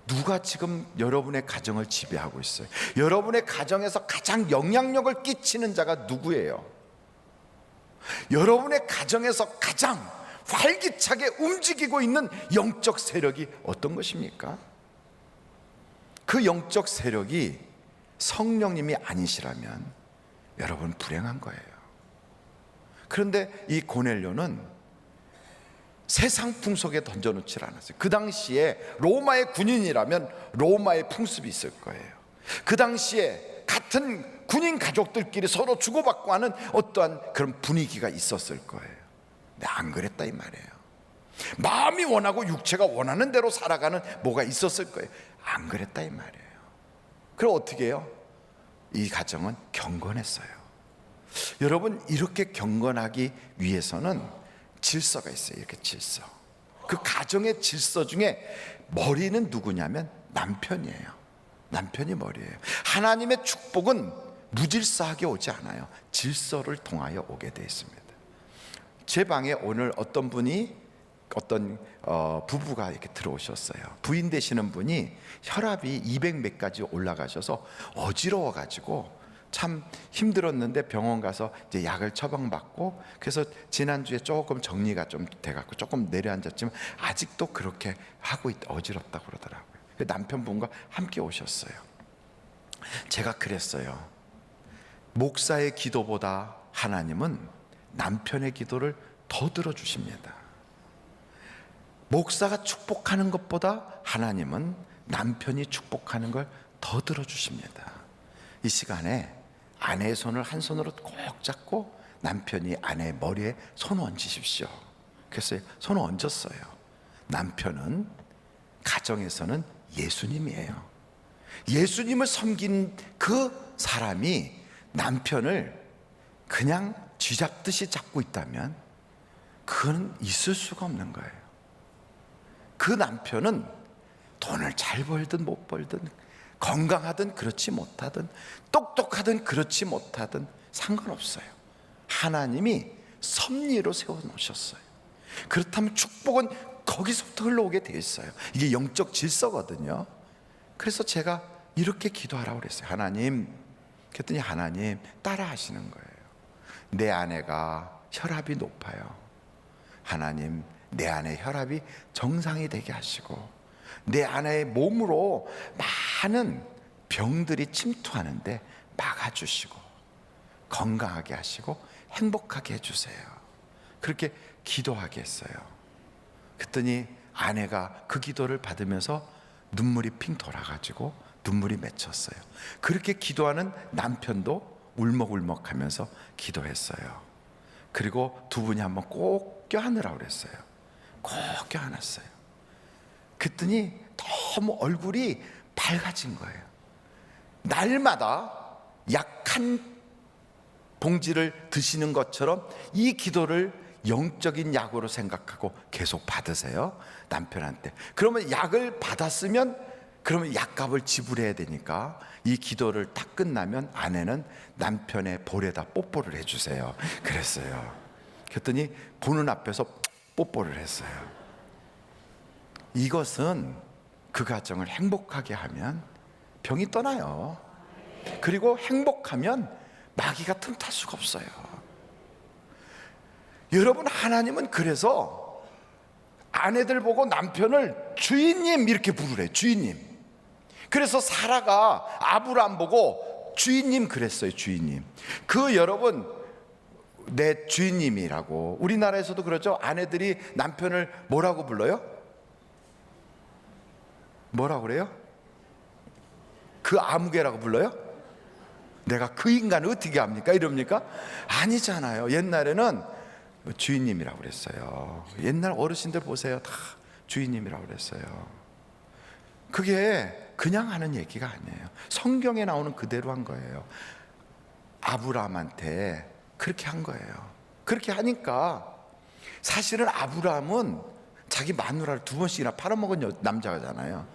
누가 지금 여러분의 가정을 지배하고 있어요? 여러분의 가정에서 가장 영향력을 끼치는 자가 누구예요? 여러분의 가정에서 가장 활기차게 움직이고 있는 영적 세력이 어떤 것입니까? 그 영적 세력이 성령님이 아니시라면 여러분 불행한 거예요. 그런데 이 고넬료는 세상 풍속에 던져놓질 않았어요. 그 당시에 로마의 군인이라면 로마의 풍습이 있을 거예요. 그 당시에 같은 군인 가족들끼리 서로 주고받고 하는 어떠한 그런 분위기가 있었을 거예요. 근데 안 그랬다 이 말이에요. 마음이 원하고 육체가 원하는 대로 살아가는 뭐가 있었을 거예요. 안 그랬다 이 말이에요. 그럼 어떻게 해요? 이 가정은 경건했어요. 여러분, 이렇게 경건하기 위해서는 질서가 있어요. 이렇게 질서. 그 가정의 질서 중에 머리는 누구냐면 남편이에요. 남편이 머리예요. 하나님의 축복은 무질서하게 오지 않아요. 질서를 통하여 오게 되어 있습니다. 제 방에 오늘 어떤 부부가 이렇게 들어오셨어요. 부인 되시는 분이 혈압이 200 몇 가지 올라가셔서 어지러워 가지고 참 힘들었는데 병원 가서 이제 약을 처방받고, 그래서 지난주에 조금 정리가 좀 돼갖고 조금 내려앉았지만 아직도 그렇게 하고 어지럽다고 그러더라고요. 남편분과 함께 오셨어요. 제가 그랬어요. 목사의 기도보다 하나님은 남편의 기도를 더 들어주십니다. 목사가 축복하는 것보다 하나님은 남편이 축복하는 걸 더 들어주십니다. 이 시간에 아내의 손을 한 손으로 꼭 잡고 남편이 아내의 머리에 손을 얹으십시오. 그래서 손을 얹었어요. 남편은 가정에서는 예수님이에요. 예수님을 섬긴 그 사람이 남편을 그냥 쥐잡듯이 잡고 있다면 그건 있을 수가 없는 거예요. 그 남편은 돈을 잘 벌든 못 벌든, 건강하든 그렇지 못하든, 똑똑하든 그렇지 못하든 상관없어요. 하나님이 섭리로 세워놓으셨어요. 그렇다면 축복은 거기서부터 흘러오게 되어 있어요. 이게 영적 질서거든요. 그래서 제가 이렇게 기도하라고 그랬어요. 하나님, 그랬더니 하나님 따라 하시는 거예요. 내 아내가 혈압이 높아요. 하나님, 내 아내 혈압이 정상이 되게 하시고 내 아내의 몸으로 많은 병들이 침투하는데 막아주시고 건강하게 하시고 행복하게 해주세요. 그렇게 기도하게 했어요. 그랬더니 아내가 그 기도를 받으면서 눈물이 핑 돌아가지고 눈물이 맺혔어요. 그렇게 기도하는 남편도 울먹울먹하면서 기도했어요. 그리고 두 분이 한번 꼭 껴안으라고 그랬어요. 꼭 껴안았어요. 그랬더니 너무 얼굴이 밝아진 거예요. 날마다 약 한 봉지를 드시는 것처럼 이 기도를 영적인 약으로 생각하고 계속 받으세요. 남편한테. 그러면 약을 받았으면 그러면 약값을 지불해야 되니까 이 기도를 딱 끝나면 아내는 남편의 볼에다 뽀뽀를 해주세요. 그랬어요. 그랬더니 보는 앞에서 뽀뽀를 했어요. 이것은 그 가정을 행복하게 하면 병이 떠나요. 그리고 행복하면 마귀가 틈탈 수가 없어요. 여러분, 하나님은 그래서 아내들 보고 남편을 주인님 이렇게 부르래요. 주인님. 그래서 사라가 아브람 보고 주인님 그랬어요. 주인님. 그 여러분 내 주인님이라고. 우리나라에서도 그러죠. 아내들이 남편을 뭐라고 불러요? 뭐라고 그래요? 그 아무개라고 불러요? 내가 그 인간을 어떻게 합니까? 이럽니까? 아니잖아요. 옛날에는 주인님이라고 그랬어요. 옛날 어르신들 보세요. 다 주인님이라고 그랬어요. 그게 그냥 하는 얘기가 아니에요. 성경에 나오는 그대로 한 거예요. 아브라함한테 그렇게 한 거예요. 그렇게 하니까 사실은 아브라함은 자기 마누라를 2번씩이나 팔아먹은 남자잖아요.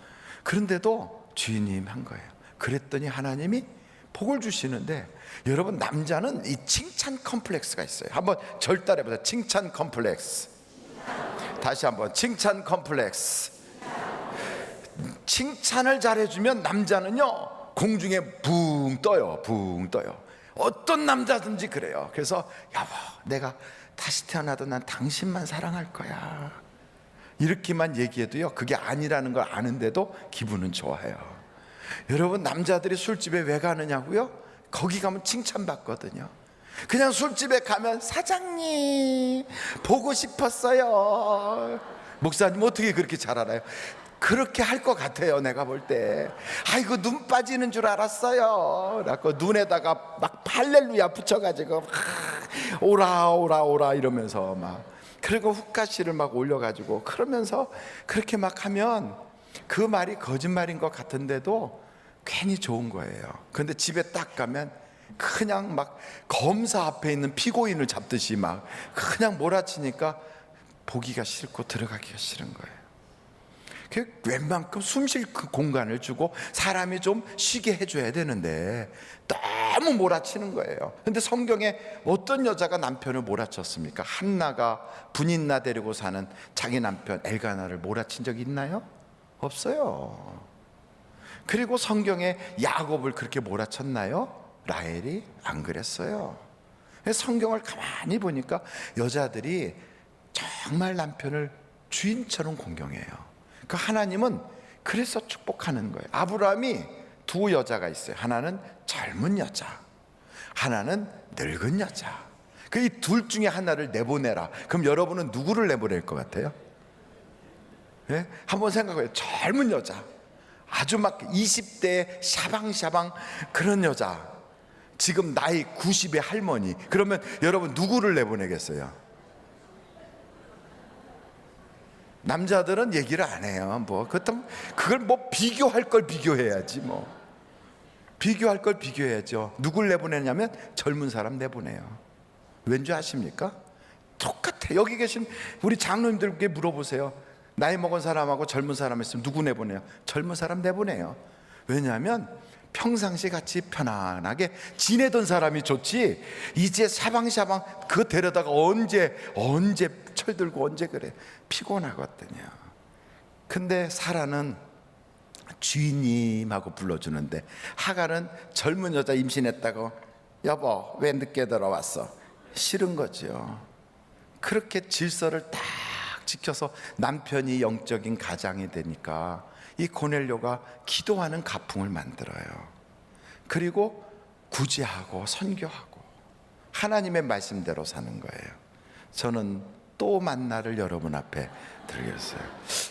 그런데도 주인님 한 거예요. 그랬더니 하나님이 복을 주시는데, 여러분, 남자는 이 칭찬 컴플렉스가 있어요. 한번 절단해보세요. 칭찬 컴플렉스. 다시 한번, 칭찬 컴플렉스. 칭찬을 잘해주면 남자는요 공중에 붕 떠요. 붕 떠요. 어떤 남자든지 그래요. 그래서 여보, 내가 다시 태어나도 난 당신만 사랑할 거야, 이렇게만 얘기해도요 그게 아니라는 걸 아는데도 기분은 좋아요. 여러분, 남자들이 술집에 왜 가느냐고요? 거기 가면 칭찬받거든요. 그냥 술집에 가면 사장님 보고 싶었어요. 목사님 어떻게 그렇게 잘 알아요? 그렇게 할 것 같아요. 내가 볼 때 아이고 눈 빠지는 줄 알았어요. 그래갖고 눈에다가 막 할렐루야 붙여가지고 막 오라 오라 오라 이러면서 막, 그리고 훅가시를 막 올려가지고 그러면서 그렇게 막 하면 그 말이 거짓말인 것 같은데도 괜히 좋은 거예요. 그런데 집에 딱 가면 그냥 막 검사 앞에 있는 피고인을 잡듯이 막 그냥 몰아치니까 보기가 싫고 들어가기가 싫은 거예요. 웬만큼 숨 쉴 그 공간을 주고 사람이 좀 쉬게 해줘야 되는데 너무 몰아치는 거예요. 근데 성경에 어떤 여자가 남편을 몰아쳤습니까? 한나가 분인나 데리고 사는 자기 남편 엘가나를 몰아친 적이 있나요? 없어요. 그리고 성경에 야곱을 그렇게 몰아쳤나요? 라헬이 안 그랬어요. 성경을 가만히 보니까 여자들이 정말 남편을 주인처럼 공경해요. 그 하나님은 그래서 축복하는 거예요. 아브라함이 2 여자가 있어요. 하나는 젊은 여자, 하나는 늙은 여자. 그 이 둘 중에 하나를 내보내라. 그럼 여러분은 누구를 내보낼 것 같아요? 예? 한번 생각해요. 젊은 여자, 아주 막 20대에 샤방샤방 그런 여자, 지금 나이 90의 할머니. 그러면 여러분 누구를 내보내겠어요? 남자들은 얘기를 안 해요. 뭐 그렇다면 그걸 뭐 비교할 걸 비교해야지. 뭐 비교할 걸 비교해야죠. 누굴 내보내냐면 젊은 사람 내보내요. 왠지 아십니까? 똑같아. 여기 계신 우리 장로님들께 물어보세요. 나이 먹은 사람하고 젊은 사람 있으면 누구 내보내요? 젊은 사람 내보내요. 왜냐하면 평상시 같이 편안하게 지내던 사람이 좋지, 이제 샤방샤방 그거 데려다가 언제 철들고 언제 그래, 피곤하거든요. 근데 사라는 주인님하고 불러주는데 하갈은 젊은 여자 임신했다고 여보 왜 늦게 들어왔어? 싫은 거죠. 그렇게 질서를 딱 지켜서 남편이 영적인 가장이 되니까 이 고넬료가 기도하는 가풍을 만들어요. 그리고 구제하고 선교하고 하나님의 말씀대로 사는 거예요. 저는 또 만나를 여러분 앞에 드리겠어요.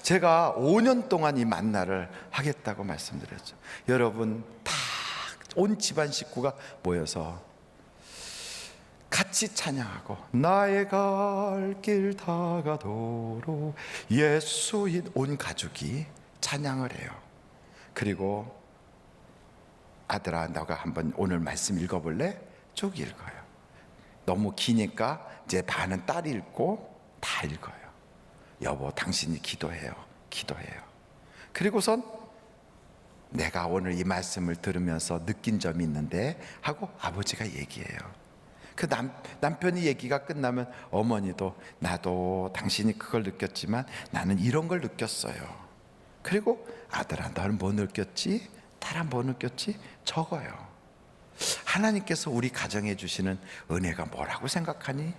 제가 5년 동안 이 만나를 하겠다고 말씀드렸죠. 여러분 다 온 집안 식구가 모여서 같이 찬양하고 나의 갈 길 다가도록 예수인, 온 가족이 찬양을 해요. 그리고 아들아 너가 한번 오늘 말씀 읽어볼래? 쭉 읽어요. 너무 기니까 이제 반은 딸이 읽고 다 읽어요. 여보 당신이 기도해요. 그리고선 내가 오늘 이 말씀을 들으면서 느낀 점이 있는데 하고 아버지가 얘기해요. 그 남편이 얘기가 끝나면 어머니도 나도 당신이 그걸 느꼈지만 나는 이런 걸 느꼈어요. 그리고 아들아 너는 뭐 느꼈지? 딸아 뭐 느꼈지? 적어요. 하나님께서 우리 가정에 주시는 은혜가 뭐라고 생각하니?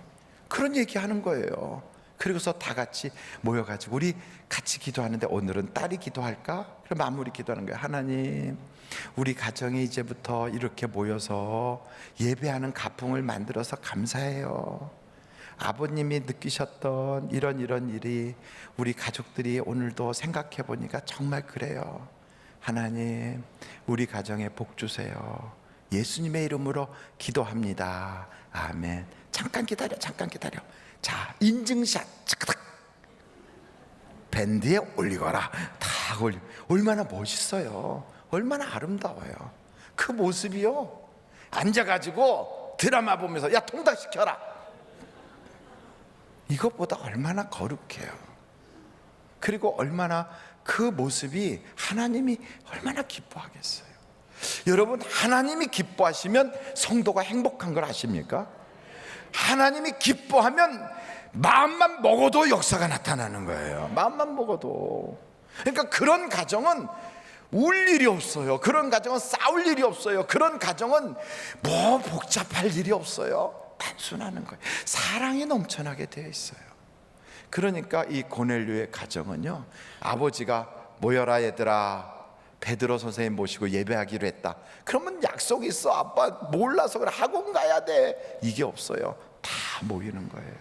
그런 얘기하는 거예요. 그리고서 다 같이 모여가지고 우리 같이 기도하는데 오늘은 딸이 기도할까? 그럼 마무리 기도하는 거예요. 하나님, 우리 가정이 이제부터 이렇게 모여서 예배하는 가풍을 만들어서 감사해요. 아버님이 느끼셨던 이런 일이 우리 가족들이 오늘도 생각해 보니까 정말 그래요. 하나님, 우리 가정에 복 주세요. 예수님의 이름으로 기도합니다. 아멘. 잠깐 기다려. 자, 인증샷 착각 밴드에 올리거라. 다 올리. 얼마나 멋있어요. 얼마나 아름다워요. 그 모습이요. 앉아가지고 드라마 보면서 야 통닭시켜라. 이것보다 얼마나 거룩해요. 그리고 얼마나 그 모습이 하나님이 얼마나 기뻐하겠어요. 여러분, 하나님이 기뻐하시면 성도가 행복한 걸 아십니까? 하나님이 기뻐하면 마음만 먹어도 역사가 나타나는 거예요. 마음만 먹어도. 그러니까 그런 가정은 울 일이 없어요. 그런 가정은 싸울 일이 없어요. 그런 가정은 뭐 복잡할 일이 없어요. 단순하는 거예요. 사랑이 넘쳐나게 되어 있어요. 그러니까 이 고넬료의 가정은요, 아버지가 모여라 얘들아, 베드로 선생님 모시고 예배하기로 했다. 그러면 약속이 있어. 아빠 몰라서 그래, 학원 가야 돼. 이게 없어요. 다 모이는 거예요.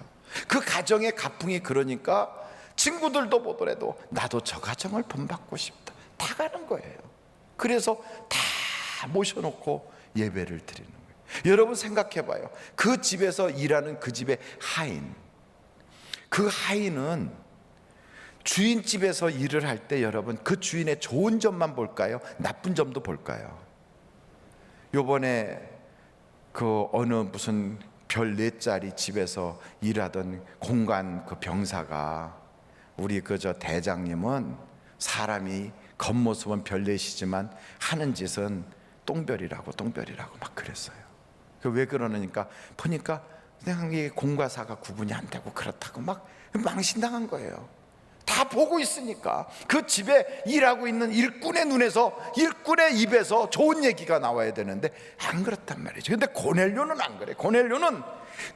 그 가정의 가풍이 그러니까 친구들도 보더라도 나도 저 가정을 본받고 싶다. 다 가는 거예요. 그래서 다 모셔놓고 예배를 드리는 거예요. 여러분 생각해 봐요. 그 집에서 일하는 그 집의 하인, 그 하인은 주인집에서 일을 할 때 여러분 그 주인의 좋은 점만 볼까요? 나쁜 점도 볼까요? 요번에 그 어느 무슨 별 4짜리 집에서 일하던 공관 그 병사가, 우리 그저 대장님은 사람이 겉모습은 별 4이지만 하는 짓은 똥별이라고 막 그랬어요. 왜 그러니까 보니까 그냥 이 공과 사가 구분이 안 되고 그렇다고 막 망신당한 거예요. 다 보고 있으니까. 그 집에 일하고 있는 일꾼의 눈에서, 일꾼의 입에서 좋은 얘기가 나와야 되는데 안 그렇단 말이죠. 근데 고넬료는 안 그래. 고넬료는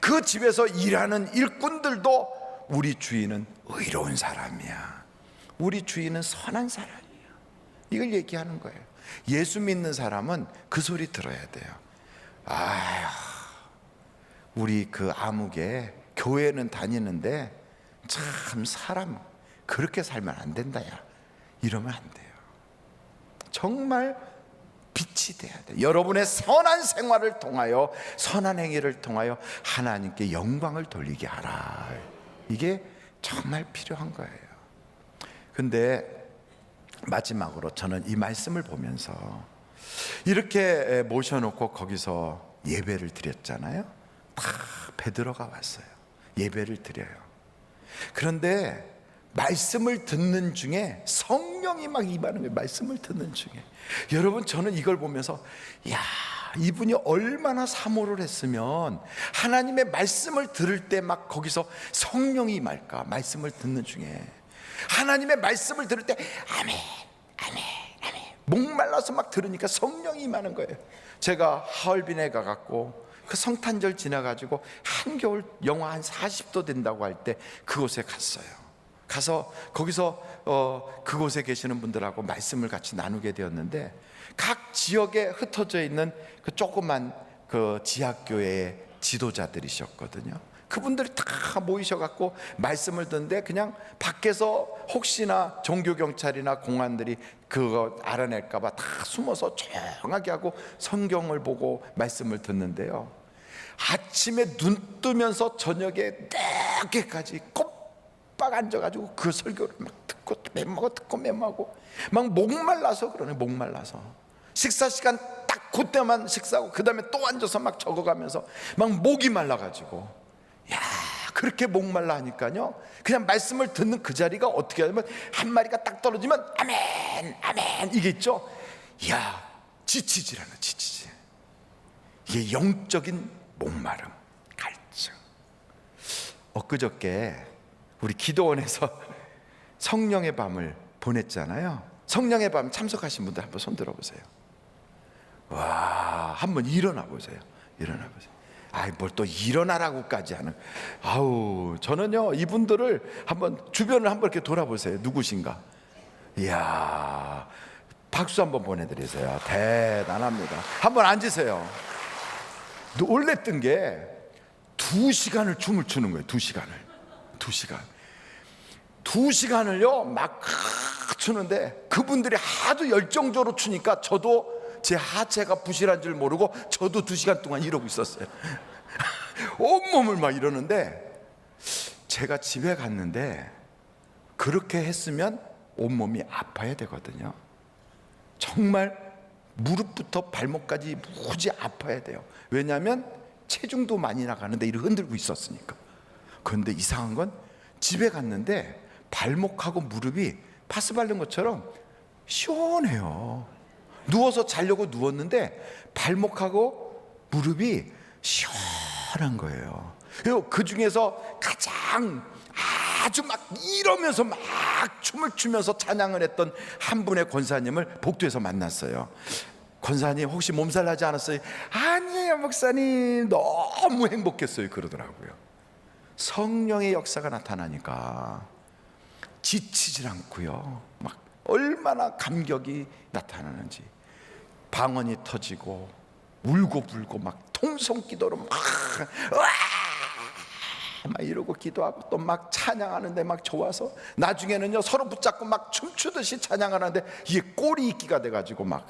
그 집에서 일하는 일꾼들도 우리 주인은 의로운 사람이야, 우리 주인은 선한 사람이야, 이걸 얘기하는 거예요. 예수 믿는 사람은 그 소리 들어야 돼요. 아휴, 우리 그 아무개 교회는 다니는데 참 사람 그렇게 살면 안 된다, 야, 이러면 안 돼요. 정말 빛이 돼야 돼요. 여러분의 선한 생활을 통하여, 선한 행위를 통하여 하나님께 영광을 돌리게 하라. 이게 정말 필요한 거예요. 근데 마지막으로 저는 이 말씀을 보면서 이렇게 모셔놓고 거기서 예배를 드렸잖아요. 다 베드로가 왔어요. 예배를 드려요. 그런데 말씀을 듣는 중에 성령이 막 임하는 거예요. 말씀을 듣는 중에. 여러분, 저는 이걸 보면서 야, 이분이 얼마나 사모를 했으면 하나님의 말씀을 들을 때 막 거기서 성령이 임할까. 말씀을 듣는 중에 하나님의 말씀을 들을 때 아멘, 아멘, 아멘, 목말라서 막 들으니까 성령이 임하는 거예요. 제가 하얼빈에 가갖고 그 성탄절 지나가지고 한겨울 영하 한 40도 된다고 할 때 그곳에 갔어요. 가서 거기서 그곳에 계시는 분들하고 말씀을 같이 나누게 되었는데, 각 지역에 흩어져 있는 그 조그만 그 지하교회의 지도자들이셨거든요. 그분들이 다 모이셔갖고 말씀을 듣는데, 그냥 밖에서 혹시나 종교경찰이나 공안들이 그거 알아낼까봐 다 숨어서 조용하게 하고 성경을 보고 말씀을 듣는데요, 아침에 눈 뜨면서 저녁에 늦게까지 막 앉아가지고 그 설교를 막 듣고 듣고 맴하고 막 목말라서 그러네. 목말라서 식사 시간 딱 그때만 식사하고 그 다음에 또 앉아서 막 적어가면서 막 목이 말라가지고, 야, 그렇게 목말라 하니까요, 그냥 말씀을 듣는 그 자리가 어떻게 하냐면 한 마리가 딱 떨어지면 아멘, 아멘, 이게 있죠. 야, 지치질 않아. 지치지. 이게 영적인 목마름, 갈증. 엊그저께 우리 기도원에서 성령의 밤을 보냈잖아요. 성령의 밤 참석하신 분들 한번 손 들어보세요. 와, 한번 일어나 보세요. 일어나 보세요. 아이 뭘 또 일어나라고까지 하는. 아우 저는요 이분들을 한번 주변을 한번 이렇게 돌아보세요. 누구신가? 이야 박수 한번 보내드리세요. 대단합니다. 한번 앉으세요. 놀랬던 게 2시간을 춤을 추는 거예요. 2시간을요 막 추는데 그분들이 하도 열정적으로 추니까 저도 제 하체가 부실한 줄 모르고 저도 2시간 동안 이러고 있었어요. 온몸을 막 이러는데 제가 집에 갔는데 그렇게 했으면 온몸이 아파야 되거든요. 정말 무릎부터 발목까지 무지 아파야 돼요. 왜냐하면 체중도 많이 나가는데 이렇게 흔들고 있었으니까. 그런데 이상한 건 집에 갔는데 발목하고 무릎이 파스 바른 것처럼 시원해요. 누워서 자려고 누웠는데 발목하고 무릎이 시원한 거예요. 그 중에서 가장 아주 막 이러면서 막 춤을 추면서 찬양을 했던 한 분의 권사님을 복도에서 만났어요. 권사님 혹시 몸살 나지 않았어요? 아니에요 목사님, 너무 행복했어요 그러더라고요. 성령의 역사가 나타나니까 지치질 않고요, 막 얼마나 감격이 나타나는지. 방언이 터지고 울고 불고 막 통성기도로 막 이러고 기도하고 또 막 찬양하는데 막 좋아서 나중에는요 서로 붙잡고 막 춤추듯이 찬양하는데 이게 꼴이 있기가 돼가지고 막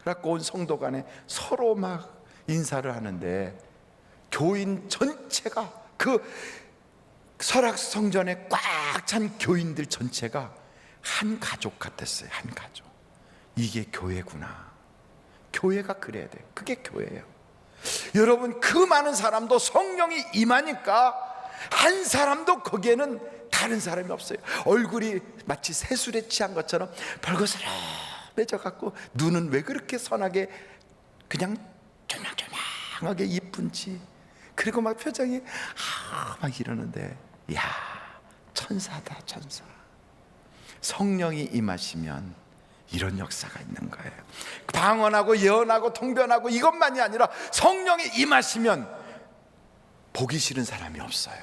그래갖고 온 성도 간에 서로 막 인사를 하는데 교인 전체가 그 설악성전에 꽉 찬 교인들 전체가 한 가족 같았어요. 한 가족. 이게 교회구나. 교회가 그래야 돼요. 그게 교회예요. 여러분 그 많은 사람도 성령이 임하니까 한 사람도 거기에는 다른 사람이 없어요. 얼굴이 마치 새술에 취한 것처럼 벌거스름해져 갖고 눈은 왜 그렇게 선하게 그냥 조망조망하게 이쁜지. 그리고 막 표정이 막 이러는데 야 천사다 천사. 성령이 임하시면 이런 역사가 있는 거예요. 방언하고 예언하고 통변하고 이것만이 아니라 성령이 임하시면 보기 싫은 사람이 없어요.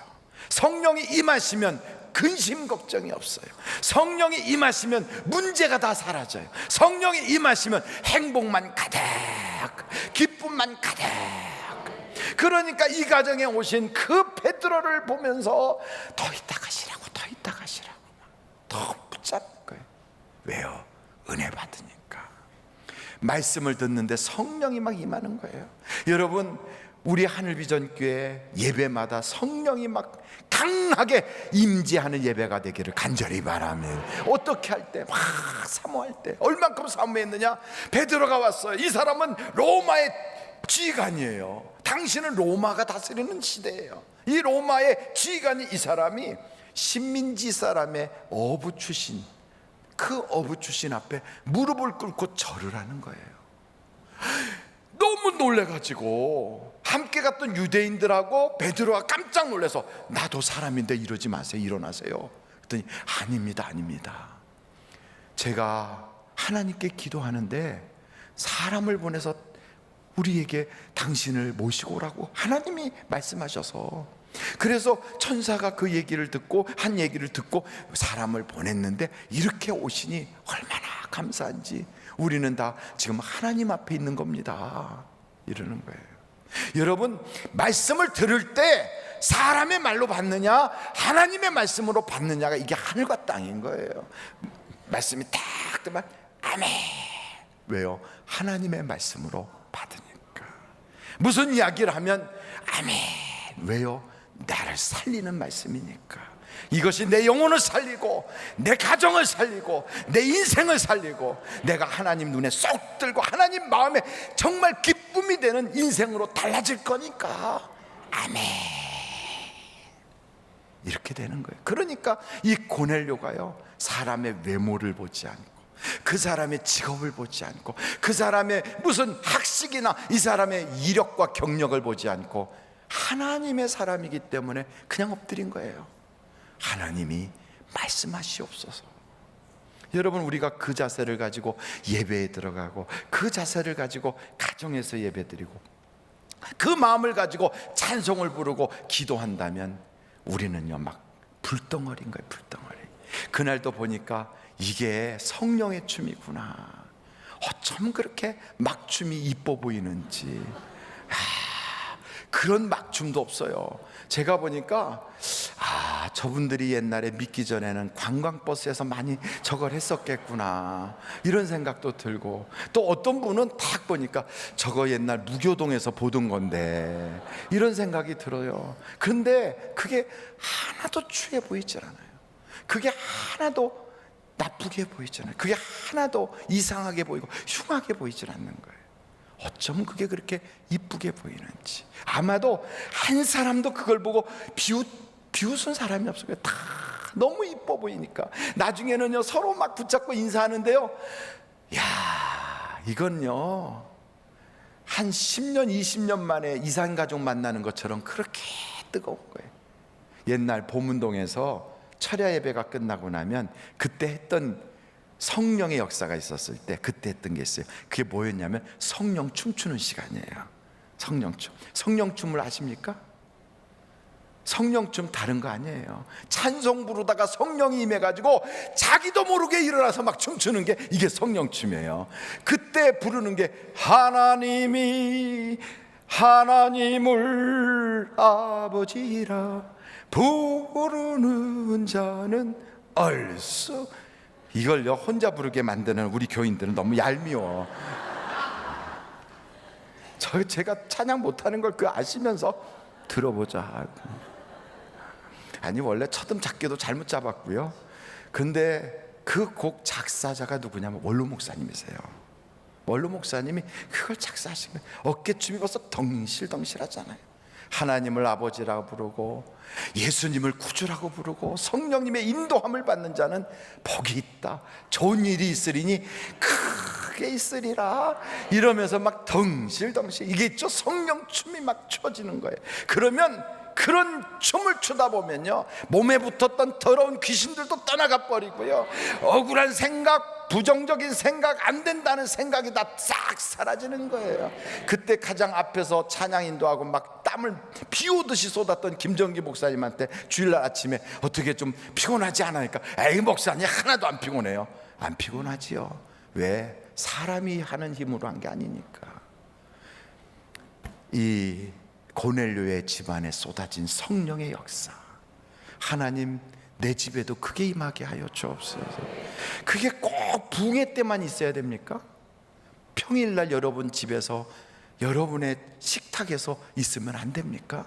성령이 임하시면 근심 걱정이 없어요. 성령이 임하시면 문제가 다 사라져요. 성령이 임하시면 행복만 가득, 기쁨만 가득. 그러니까 이 가정에 오신 그 베드로를 보면서 더 있다 가시라고, 더 있다 가시라고 더 붙잡는 거예요. 왜요? 은혜 받으니까. 말씀을 듣는데 성령이 막 임하는 거예요. 여러분 우리 하늘비전교회 예배마다 성령이 막 강하게 임재하는 예배가 되기를 간절히 바라면, 어떻게 할 때? 막 사모할 때. 얼만큼 사모했느냐? 베드로가 왔어요. 이 사람은 로마의 지휘관이에요. 당신은 로마가 다스리는 시대예요. 이 로마의 지휘관이 이 사람이 신민지 사람의 어부 출신, 그 어부 출신 앞에 무릎을 꿇고 절을 하는 거예요. 너무 놀래가지고 함께 갔던 유대인들하고 베드로가 깜짝 놀라서 나도 사람인데 이러지 마세요, 일어나세요. 그랬더니 아닙니다, 아닙니다. 제가 하나님께 기도하는데 사람을 보내서 우리에게 당신을 모시고 오라고 하나님이 말씀하셔서, 그래서 천사가 그 얘기를 듣고 한 얘기를 듣고 사람을 보냈는데 이렇게 오시니 얼마나 감사한지. 우리는 다 지금 하나님 앞에 있는 겁니다, 이러는 거예요. 여러분 말씀을 들을 때 사람의 말로 받느냐 하나님의 말씀으로 받느냐가 이게 하늘과 땅인 거예요. 말씀이 딱 뜨면 아멘. 왜요? 하나님의 말씀으로 받으니까. 무슨 이야기를 하면 아멘. 왜요? 나를 살리는 말씀이니까. 이것이 내 영혼을 살리고 내 가정을 살리고 내 인생을 살리고 내가 하나님 눈에 쏙 들고 하나님 마음에 정말 기쁨이 되는 인생으로 달라질 거니까 아멘, 이렇게 되는 거예요. 그러니까 이 고넬료가요 사람의 외모를 보지 않고 그 사람의 직업을 보지 않고 그 사람의 무슨 학식이나 이 사람의 이력과 경력을 보지 않고 하나님의 사람이기 때문에 그냥 엎드린 거예요. 하나님이 말씀하시옵소서. 여러분 우리가 그 자세를 가지고 예배에 들어가고 그 자세를 가지고 가정에서 예배드리고 그 마음을 가지고 찬송을 부르고 기도한다면 우리는요 막 불덩어리인 거예요. 불덩어리. 그날도 보니까 이게 성령의 춤이구나. 어쩜 그렇게 막춤이 이뻐 보이는지. 그런 막춤도 없어요. 제가 보니까 저분들이 옛날에 믿기 전에는 관광버스에서 많이 저걸 했었겠구나 이런 생각도 들고, 또 어떤 분은 딱 보니까 저거 옛날 무교동에서 보던 건데 이런 생각이 들어요. 그런데 그게 하나도 추해 보이질 않아요. 그게 하나도 나쁘게 보이잖아요. 그게 하나도 이상하게 보이고 흉하게 보이질 않는 거예요. 어쩜 그게 그렇게 이쁘게 보이는지. 아마도 한 사람도 그걸 보고 비웃은 사람이 없어요. 다 너무 이뻐 보이니까. 나중에는요 서로 막 붙잡고 인사하는데요, 야 이건요 한 10년 20년 만에 이산가족 만나는 것처럼 그렇게 뜨거운 거예요. 옛날 보문동에서 철야 예배가 끝나고 나면 그때 했던 성령의 역사가 있었을 때 그때 했던 게 있어요. 그게 뭐였냐면 성령 춤추는 시간이에요. 성령춤. 성령춤을 아십니까? 성령춤 다른 거 아니에요. 찬송 부르다가 성령이 임해가지고 자기도 모르게 일어나서 막 춤추는 게 이게 성령춤이에요. 그때 부르는 게 하나님이 하나님을 아버지라 부르는 자는 얼쑤. 이걸요 혼자 부르게 만드는 우리 교인들은 너무 얄미워. 제가 찬양 못하는 걸 그 아시면서 들어보자. 아니 원래 첫음 잡기도 잘못 잡았고요. 근데 그 곡 작사자가 누구냐면 원로 목사님이세요. 원로 목사님이 그걸 작사하신 거예요. 어깨춤이 벌써 덩실덩실하잖아요. 하나님을 아버지라고 부르고 예수님을 구주라고 부르고 성령님의 인도함을 받는 자는 복이 있다. 좋은 일이 있으리니 크게 있으리라. 이러면서 막 덩실덩실 이게 있죠. 성령춤이 막 춰지는 거예요. 그러면 그런 춤을 추다 보면요 몸에 붙었던 더러운 귀신들도 떠나가 버리고요, 억울한 생각, 부정적인 생각, 안 된다는 생각이 다 싹 사라지는 거예요. 그때 가장 앞에서 찬양 인도하고 막 땀을 비 오듯이 쏟았던 김정기 목사님한테 주일날 아침에 어떻게 좀 피곤하지 않으니까, 에이 목사님 하나도 안 피곤해요. 안 피곤하지요. 왜? 사람이 하는 힘으로 한 게 아니니까. 이 고넬료의 집안에 쏟아진 성령의 역사, 하나님 내 집에도 그게 임하게 하여 주옵소서. 그게 꼭 부흥회 때만 있어야 됩니까? 평일날 여러분 집에서 여러분의 식탁에서 있으면 안 됩니까?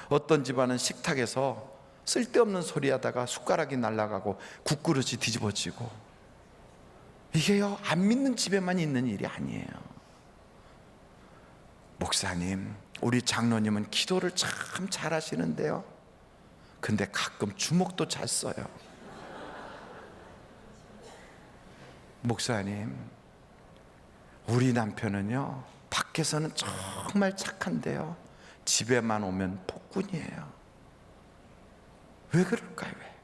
어떤 집안은 식탁에서 쓸데없는 소리 하다가 숟가락이 날아가고 국그릇이 뒤집어지고, 이게요 안 믿는 집에만 있는 일이 아니에요. 목사님, 우리 장로님은 기도를 참 잘하시는데요, 근데 가끔 주먹도 잘 써요. 목사님, 우리 남편은요 밖에서는 정말 착한데요 집에만 오면 폭군이에요. 왜 그럴까요? 왜?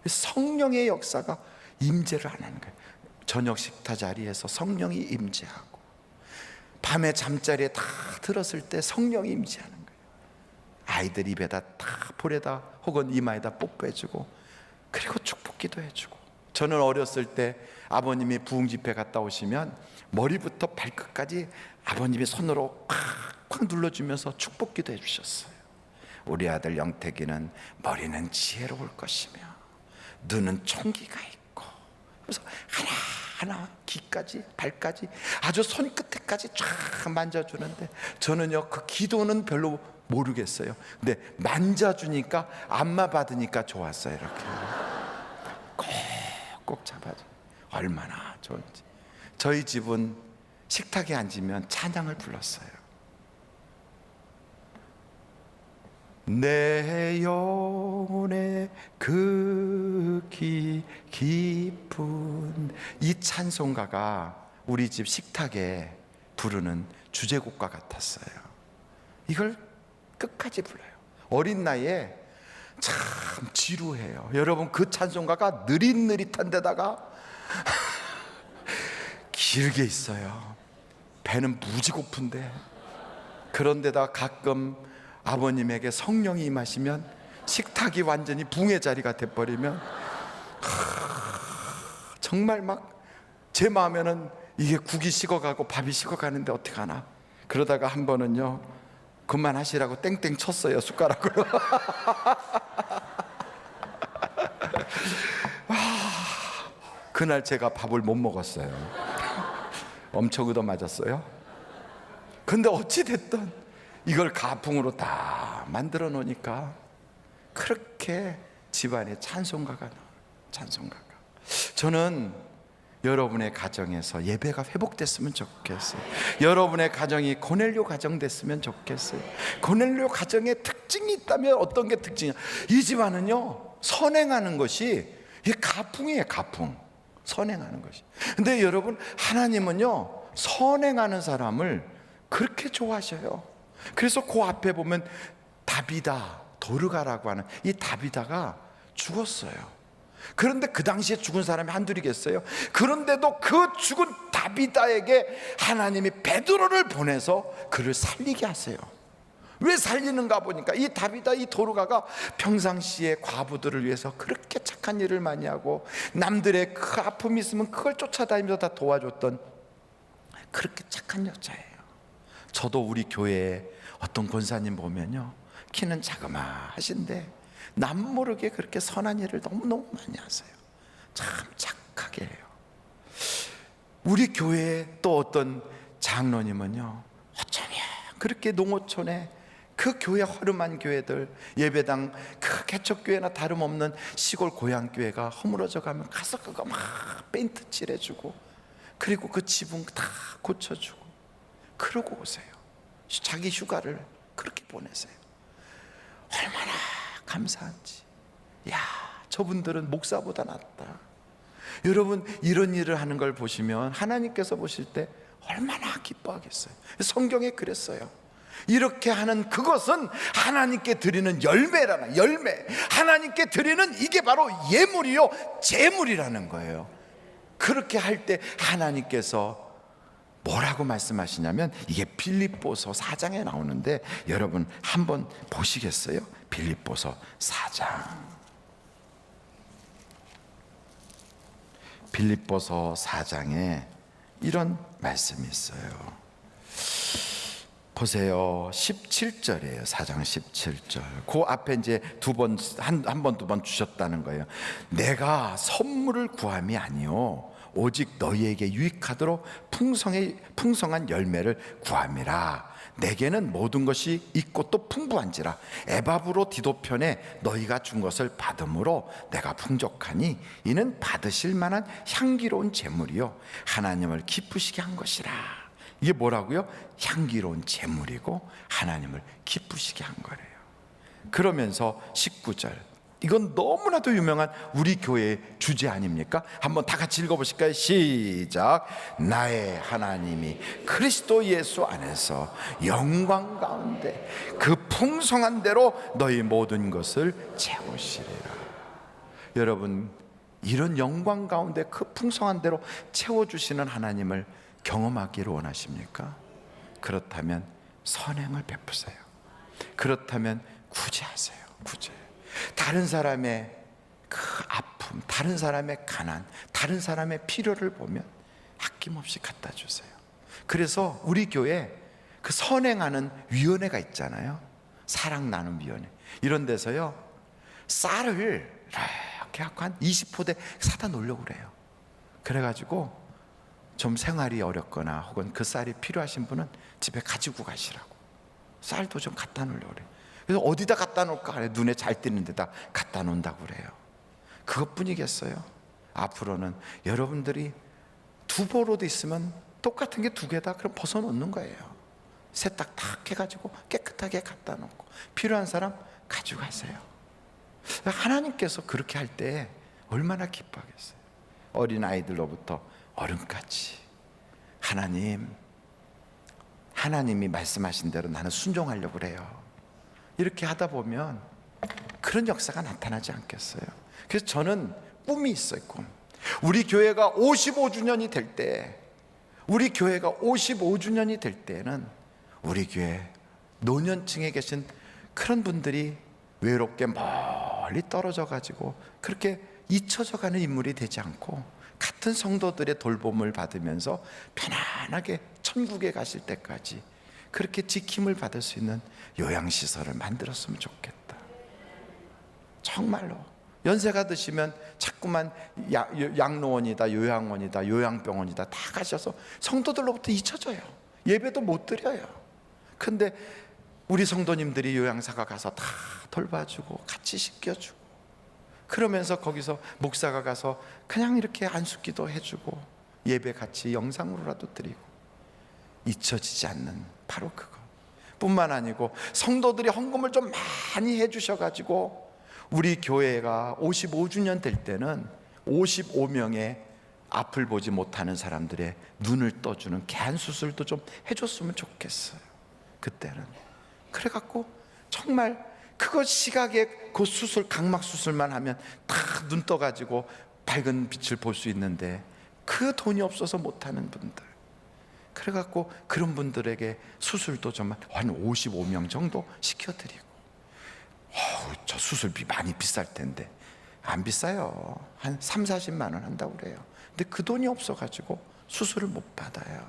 성령의 역사가 임재를 안 하는 거예요. 저녁 식사 자리에서 성령이 임재하고, 밤에 잠자리에 다 들었을 때 성령이 임재하는 거예요. 아이들 입에다 다 볼에다 혹은 이마에다 뽀뽀해주고, 그리고 축복기도 해주고. 저는 어렸을 때 아버님이 부흥 집회 갔다 오시면 머리부터 발끝까지 아버님이 손으로 콱콱 눌러주면서 축복기도 해주셨어요. 우리 아들 영택이는 머리는 지혜로울 것이며 눈은 총기가 있고, 그래서 하나하나 귀까지 발까지 아주 손끝에까지 쫙 만져주는데, 저는요 그 기도는 별로 모르겠어요. 근데 만져주니까 안마 받으니까 좋았어요. 이렇게 꼭 잡아줘. 얼마나 좋은지. 저희 집은 식탁에 앉으면 찬양을 불렀어요. 내 영혼의 그 깊은, 이 찬송가가 우리 집 식탁에 부르는 주제곡과 같았어요. 이걸 끝까지 불러요. 어린 나이에 참 지루해요. 여러분, 그 찬송가가 느릿느릿한 데다가 길게 있어요. 배는 무지 고픈데 그런데다 가끔 아버님에게 성령이 임하시면 식탁이 완전히 붕의 자리가 돼버리면 정말 막 제 마음에는 이게 국이 식어가고 밥이 식어가는데 어떡하나. 그러다가 한 번은요, 그만하시라고 땡땡 쳤어요, 숟가락으로. 그날 제가 밥을 못 먹었어요. 엄청 얻어맞았어요. 근데 어찌됐든 이걸 가풍으로 다 만들어 놓으니까 그렇게 집안에 찬송가가 나와요. 찬송가가. 저는 여러분의 가정에서 예배가 회복됐으면 좋겠어요. 여러분의 가정이 고넬료 가정 됐으면 좋겠어요. 고넬료 가정의 특징이 있다면 어떤 게 특징이야? 이 집안은요, 선행하는 것이 이 가풍이에요. 가풍. 선행하는 것이. 근데 여러분, 하나님은요, 선행하는 사람을 그렇게 좋아하셔요. 그래서 그 앞에 보면 다비다, 도르가라고 하는 이 다비다가 죽었어요. 그런데 그 당시에 죽은 사람이 한둘이겠어요? 그런데도 그 죽은 다비다에게 하나님이 베드로를 보내서 그를 살리게 하세요. 왜 살리는가 보니까 이 다비다, 이 도르가가 평상시에 과부들을 위해서 그렇게 착한 일을 많이 하고 남들의 그 아픔이 있으면 그걸 쫓아다니면서 다 도와줬던 그렇게 착한 여자예요. 저도 우리 교회에 어떤 권사님 보면요, 키는 자그마하신데 남 모르게 그렇게 선한 일을 너무너무 많이 하세요. 참 착하게 해요. 우리 교회에 또 어떤 장로님은요, 어쩌면 그렇게 농어촌에 그 교회 허름한 교회들, 예배당 그 개척교회나 다름없는 시골 고향교회가 허물어져 가면 가서 그거 막 페인트 칠해주고, 그리고 그 지붕 다 고쳐주고 그러고 오세요. 자기 휴가를 그렇게 보내세요. 얼마나 감사한지. 야, 저분들은 목사보다 낫다. 여러분, 이런 일을 하는 걸 보시면 하나님께서 보실 때 얼마나 기뻐하겠어요. 성경에 그랬어요. 이렇게 하는 그것은 하나님께 드리는 열매라는, 열매, 하나님께 드리는 이게 바로 예물이요 제물이라는 거예요. 그렇게 할 때 하나님께서 뭐라고 말씀하시냐면, 이게 빌립보서 4장에 나오는데 여러분 한번 보시겠어요? 빌립보서 4장. 빌립보서 4장에 이런 말씀이 있어요. 보세요. 17절이에요. 4장 17절. 그 앞에 이제 한 번, 두 번 주셨다는 거예요. 내가 선물을 구함이 아니요 오직 너희에게 유익하도록 풍성한 열매를 구함이라. 내게는 모든 것이 있고 또 풍부한지라. 에바브로 디도편에 너희가 준 것을 받음으로 내가 풍족하니 이는 받으실 만한 향기로운 제물이요 하나님을 기쁘시게 한 것이라. 이게 뭐라고요? 향기로운 제물이고 하나님을 기쁘시게 한 거래요. 그러면서 19절, 이건 너무나도 유명한 우리 교회의 주제 아닙니까? 한번 다 같이 읽어보실까요? 시작. 나의 하나님이 그리스도 예수 안에서 영광 가운데 그 풍성한 대로 너희 모든 것을 채우시리라. 여러분, 이런 영광 가운데 그 풍성한 대로 채워주시는 하나님을 경험하기를 원하십니까? 그렇다면 선행을 베푸세요. 그렇다면 구제하세요. 구제. 다른 사람의 그 아픔, 다른 사람의 가난, 다른 사람의 필요를 보면 아낌없이 갖다 주세요. 그래서 우리 교회 그 선행하는 위원회가 있잖아요. 사랑 나눔 위원회. 이런 데서요, 쌀을 이렇게 갖고 한 20포대 사다 놓으려고 그래요. 그래가지고 좀 생활이 어렵거나 혹은 그 쌀이 필요하신 분은 집에 가지고 가시라고, 쌀도 좀 갖다 놓으려고 그래요. 그래서 어디다 갖다 놓을까? 그래, 눈에 잘 띄는 데다 갖다 놓는다고 그래요. 그것뿐이겠어요? 앞으로는 여러분들이 두보로도 있으면 똑같은 게 두 개다, 그럼 벗어놓는 거예요. 세탁 탁 해가지고 깨끗하게 갖다 놓고 필요한 사람 가져가세요. 하나님께서 그렇게 할 때 얼마나 기뻐하겠어요. 어린 아이들로부터 어른까지 하나님이 말씀하신 대로 나는 순종하려고 그래요. 이렇게 하다 보면 그런 역사가 나타나지 않겠어요? 그래서 저는 꿈이 있어요. 꿈. 우리 교회가 55주년이 될 때, 우리 교회가 55주년이 될 때는 우리 교회 노년층에 계신 그런 분들이 외롭게 멀리 떨어져 가지고 그렇게 잊혀져 가는 인물이 되지 않고 같은 성도들의 돌봄을 받으면서 편안하게 천국에 가실 때까지 그렇게 지킴을 받을 수 있는 요양시설을 만들었으면 좋겠다. 정말로 연세가 드시면 자꾸만 양로원이다, 요양원이다, 요양병원이다 다 가셔서 성도들로부터 잊혀져요. 예배도 못 드려요. 근데 우리 성도님들이 요양사가 가서 다 돌봐주고 같이 씻겨주고 그러면서 거기서 목사가 가서 그냥 이렇게 안수기도 해주고 예배 같이 영상으로라도 드리고 잊혀지지 않는 바로 그거 뿐만 아니고 성도들이 헌금을 좀 많이 해주셔가지고 우리 교회가 55주년 될 때는 55명의 앞을 보지 못하는 사람들의 눈을 떠주는 개안수술도 좀 해줬으면 좋겠어요. 그때는 그래갖고 정말 그거 시각에 그 수술 각막 수술만 하면 다 눈 떠가지고 밝은 빛을 볼 수 있는데 그 돈이 없어서 못하는 분들 그래갖고 그런 분들에게 수술도 정말 한 55명 정도 시켜드리고 저 수술비 많이 비쌀 텐데 안 비싸요. 한 3, 40만 원 한다고 그래요. 근데 그 돈이 없어가지고 수술을 못 받아요.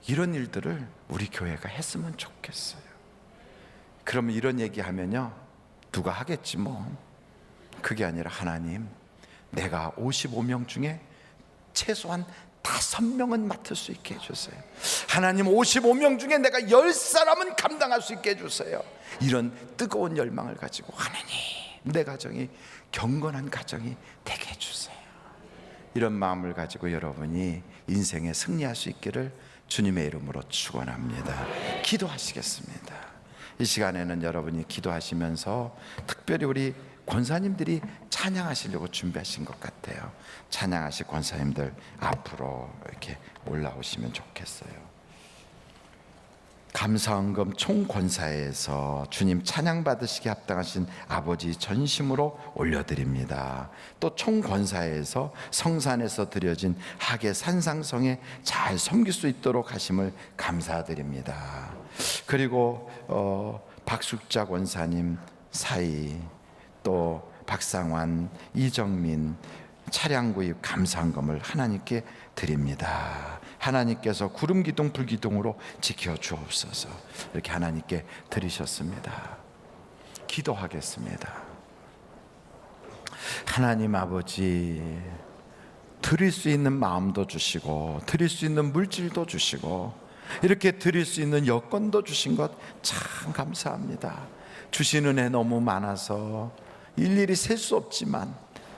이런 일들을 우리 교회가 했으면 좋겠어요. 그러면 이런 얘기하면요 누가 하겠지 뭐. 그게 아니라 하나님 내가 55명 중에 최소한 5명은 맡을 수 있게 해주세요. 하나님 55명 중에 내가 10사람은 감당할 수 있게 해주세요. 이런 뜨거운 열망을 가지고 하나님 내 가정이 경건한 가정이 되게 해주세요. 이런 마음을 가지고 여러분이 인생에 승리할 수 있기를 주님의 이름으로 축원합니다. 기도하시겠습니다. 이 시간에는 여러분이 기도하시면서 특별히 우리 권사님들이 찬양하시려고 준비하신 것 같아요. 찬양하실 권사님들 앞으로 이렇게 올라오시면 좋겠어요. 감사헌금 총권사에서 주님 찬양 받으시기 합당하신 아버지 전심으로 올려드립니다. 또 총권사에서 성산에서 드려진 하계 산상성에 잘 섬길 수 있도록 하심을 감사드립니다. 그리고 박숙자 권사님 사이 또 박상환, 이정민 차량 구입 감사헌금을 하나님께 드립니다. 하나님께서 구름 기둥 불 기둥으로 지켜 주옵소서. 이렇게 하나님께 드리셨습니다. 기도하겠습니다. 하나님 아버지 드릴 수 있는 마음도 주시고 드릴 수 있는 물질도 주시고 이렇게 드릴 수 있는 여건도 주신 것 참 감사합니다. 주신 은혜 너무 많아서 일일이 셀 수 없지만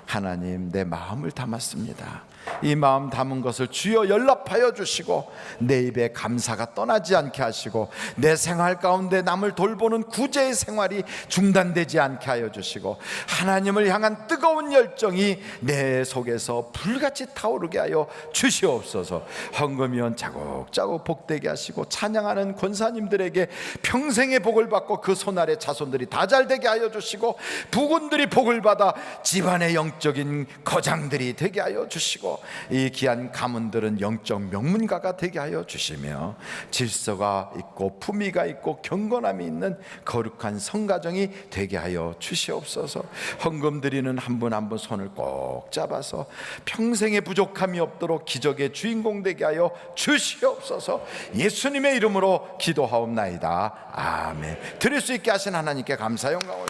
하나님 내 마음을 담았습니다. 이 마음 담은 것을 주여 연락하여 주시고 내 입에 감사가 떠나지 않게 하시고 내 생활 가운데 남을 돌보는 구제의 생활이 중단되지 않게 하여 주시고 하나님을 향한 뜨거운 열정이 내 속에서 불같이 타오르게 하여 주시옵소서. 헌금위원 자국자국 복되게 하시고 찬양하는 권사님들에게 평생의 복을 받고 그 손아래 자손들이 다 잘되게 하여 주시고 부군들이 복을 받아 집안의 영적인 거장들이 되게 하여 주시고 이 귀한 가문들은 영적 명문가가 되게 하여 주시며 질서가 있고 품위가 있고 경건함이 있는 거룩한 성가정이 되게 하여 주시옵소서. 헌금 드리는 한 분 한 분 손을 꼭 잡아서 평생에 부족함이 없도록 기적의 주인공 되게 하여 주시옵소서. 예수님의 이름으로 기도하옵나이다. 아멘. 드릴 수 있게 하신 하나님께 감사 영광을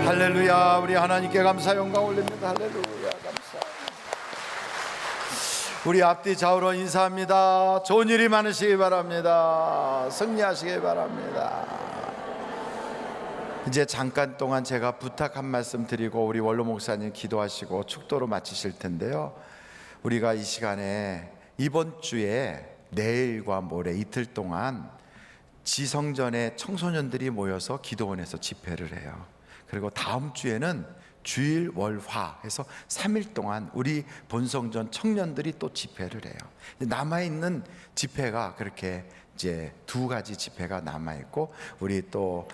할렐루야. 우리 하나님께 감사 영광 올립니다. 할렐루야. 감사. 우리 앞뒤 좌우로 인사합니다. 좋은 일이 많으시기 바랍니다. 승리하시기 바랍니다. 이제 잠깐 동안 제가 부탁 한 말씀 드리고 우리 원로 목사님 기도하시고 축도로 마치실 텐데요. 우리가 이 시간에 이번 주에 내일과 모레 이틀 동안 지성전에 청소년들이 모여서 기도원에서 집회를 해요. 그리고 다음 주에는 주일 월화 해서 3일 동안 우리 본성전 청년들이 또 집회를 해요. 남아있는 집회가 그렇게 이제 2가지 집회가 남아있고, 우리 또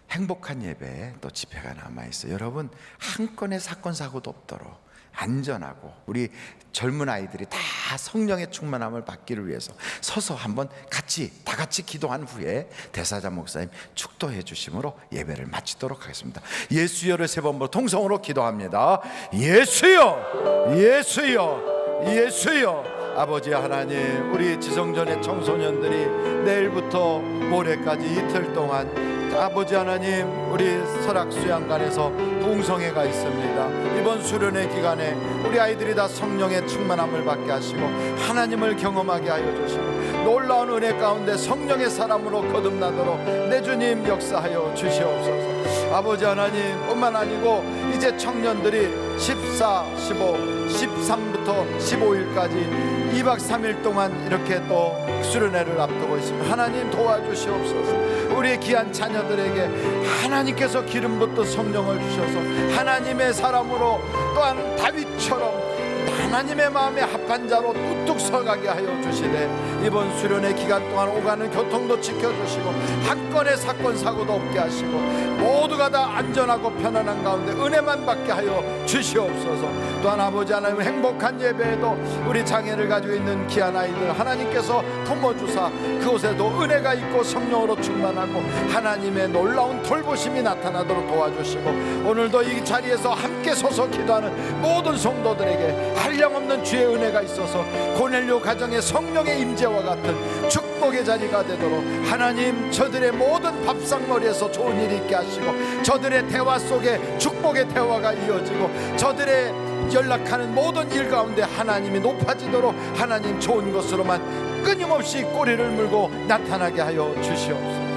행복한 예배에 또 집회가 남아있어요. 여러분, 한 건의 사건 사고도 없도록 안전하고 우리 젊은 아이들이 다 성령의 충만함을 받기를 위해서 서서 한번 다 같이 기도한 후에 대사자 목사님 축도해 주심으로 예배를 마치도록 하겠습니다. 예수여를 3번 통성으로 기도합니다. 예수여, 예수여, 예수여. 아버지 하나님, 우리 지성전의 청소년들이 내일부터 모레까지 이틀 동안 아버지 하나님, 우리 설악수양관에서 부흥성회가 있습니다. 이번 수련회 기간에 우리 아이들이 다 성령의 충만함을 받게 하시고 하나님을 경험하게 하여 주시고 놀라운 은혜 가운데 성령의 사람으로 거듭나도록 내 주님 역사하여 주시옵소서. 아버지 하나님 뿐만 아니고 이제 청년들이 14, 15, 13부터 15일까지 2박 3일 동안 이렇게 또 수련회를 앞두고 있습니다. 하나님 도와주시옵소서. 우리의 귀한 자녀들에게 하나님께서 기름 붓듯 성령을 주셔서 하나님의 사람으로, 또한 다윗처럼 하나님의 마음에 합한 자로 뚝뚝 서가게 하여 주시되, 이번 수련회 기간 동안 오가는 교통도 지켜주시고 한 건의 사건 사고도 없게 하시고 모두가 다 안전하고 편안한 가운데 은혜만 받게 하여 주시옵소서. 또한 아버지 하나님, 행복한 예배에도 우리 장애를 가지고 있는 귀한 아이들 하나님께서 품어주사 그곳에도 은혜가 있고 성령으로 충만하고 하나님의 놀라운 돌보심이 나타나도록 도와주시고, 오늘도 이 자리에서 함께 서서 기도하는 모든 성도들에게 한량없는 주의 은혜가 있어서 고넬료 가정의 성령의 임재와 같은 축복의 자리가 되도록 하나님, 저들의 모든 밥상머리에서 좋은 일이 있게 하시고 저들의 대화 속에 축복의 대화가 이어지고 저들의 연락하는 모든 일 가운데 하나님이 높아지도록 하나님 좋은 것으로만 끊임없이 꼬리를 물고 나타나게 하여 주시옵소서.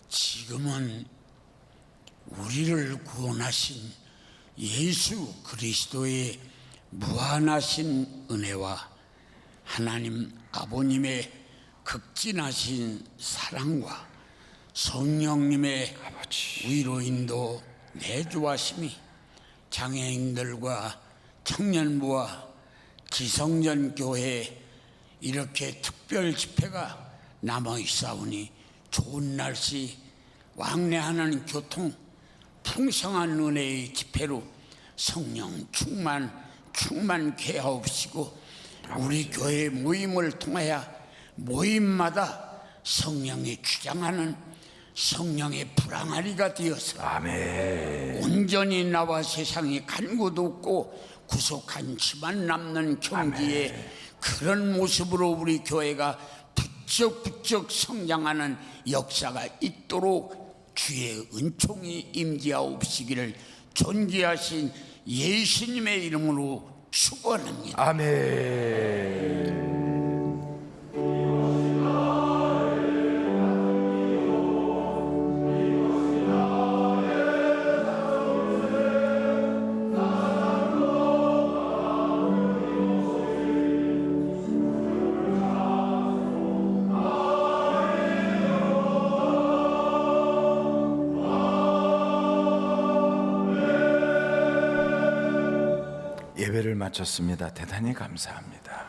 지금은 우리를 구원하신 예수 그리스도의 무한하신 은혜와 하나님 아버님의 극진하신 사랑과 성령님의 위로인도 내주하심이 장애인들과 청년부와 지성전 교회에 이렇게 특별 집회가 남아있사오니 좋은 날씨, 왕래하는 교통, 풍성한 은혜의 집회로 성령 충만케 하옵시고, 우리 교회 모임을 통하여 모임마다 성령이 주장하는 성령의 불항아리가 되어서 온전히 나와 세상에 간고도 없고 구속한 집안 남는 경지에 그런 모습으로 우리 교회가 부쩍부쩍 성장하는 역사가 있도록 주의 은총이 임재하옵시기를 존귀하신 예수님의 이름으로 축원합니다. 아멘. 예배를 마쳤습니다. 대단히 감사합니다.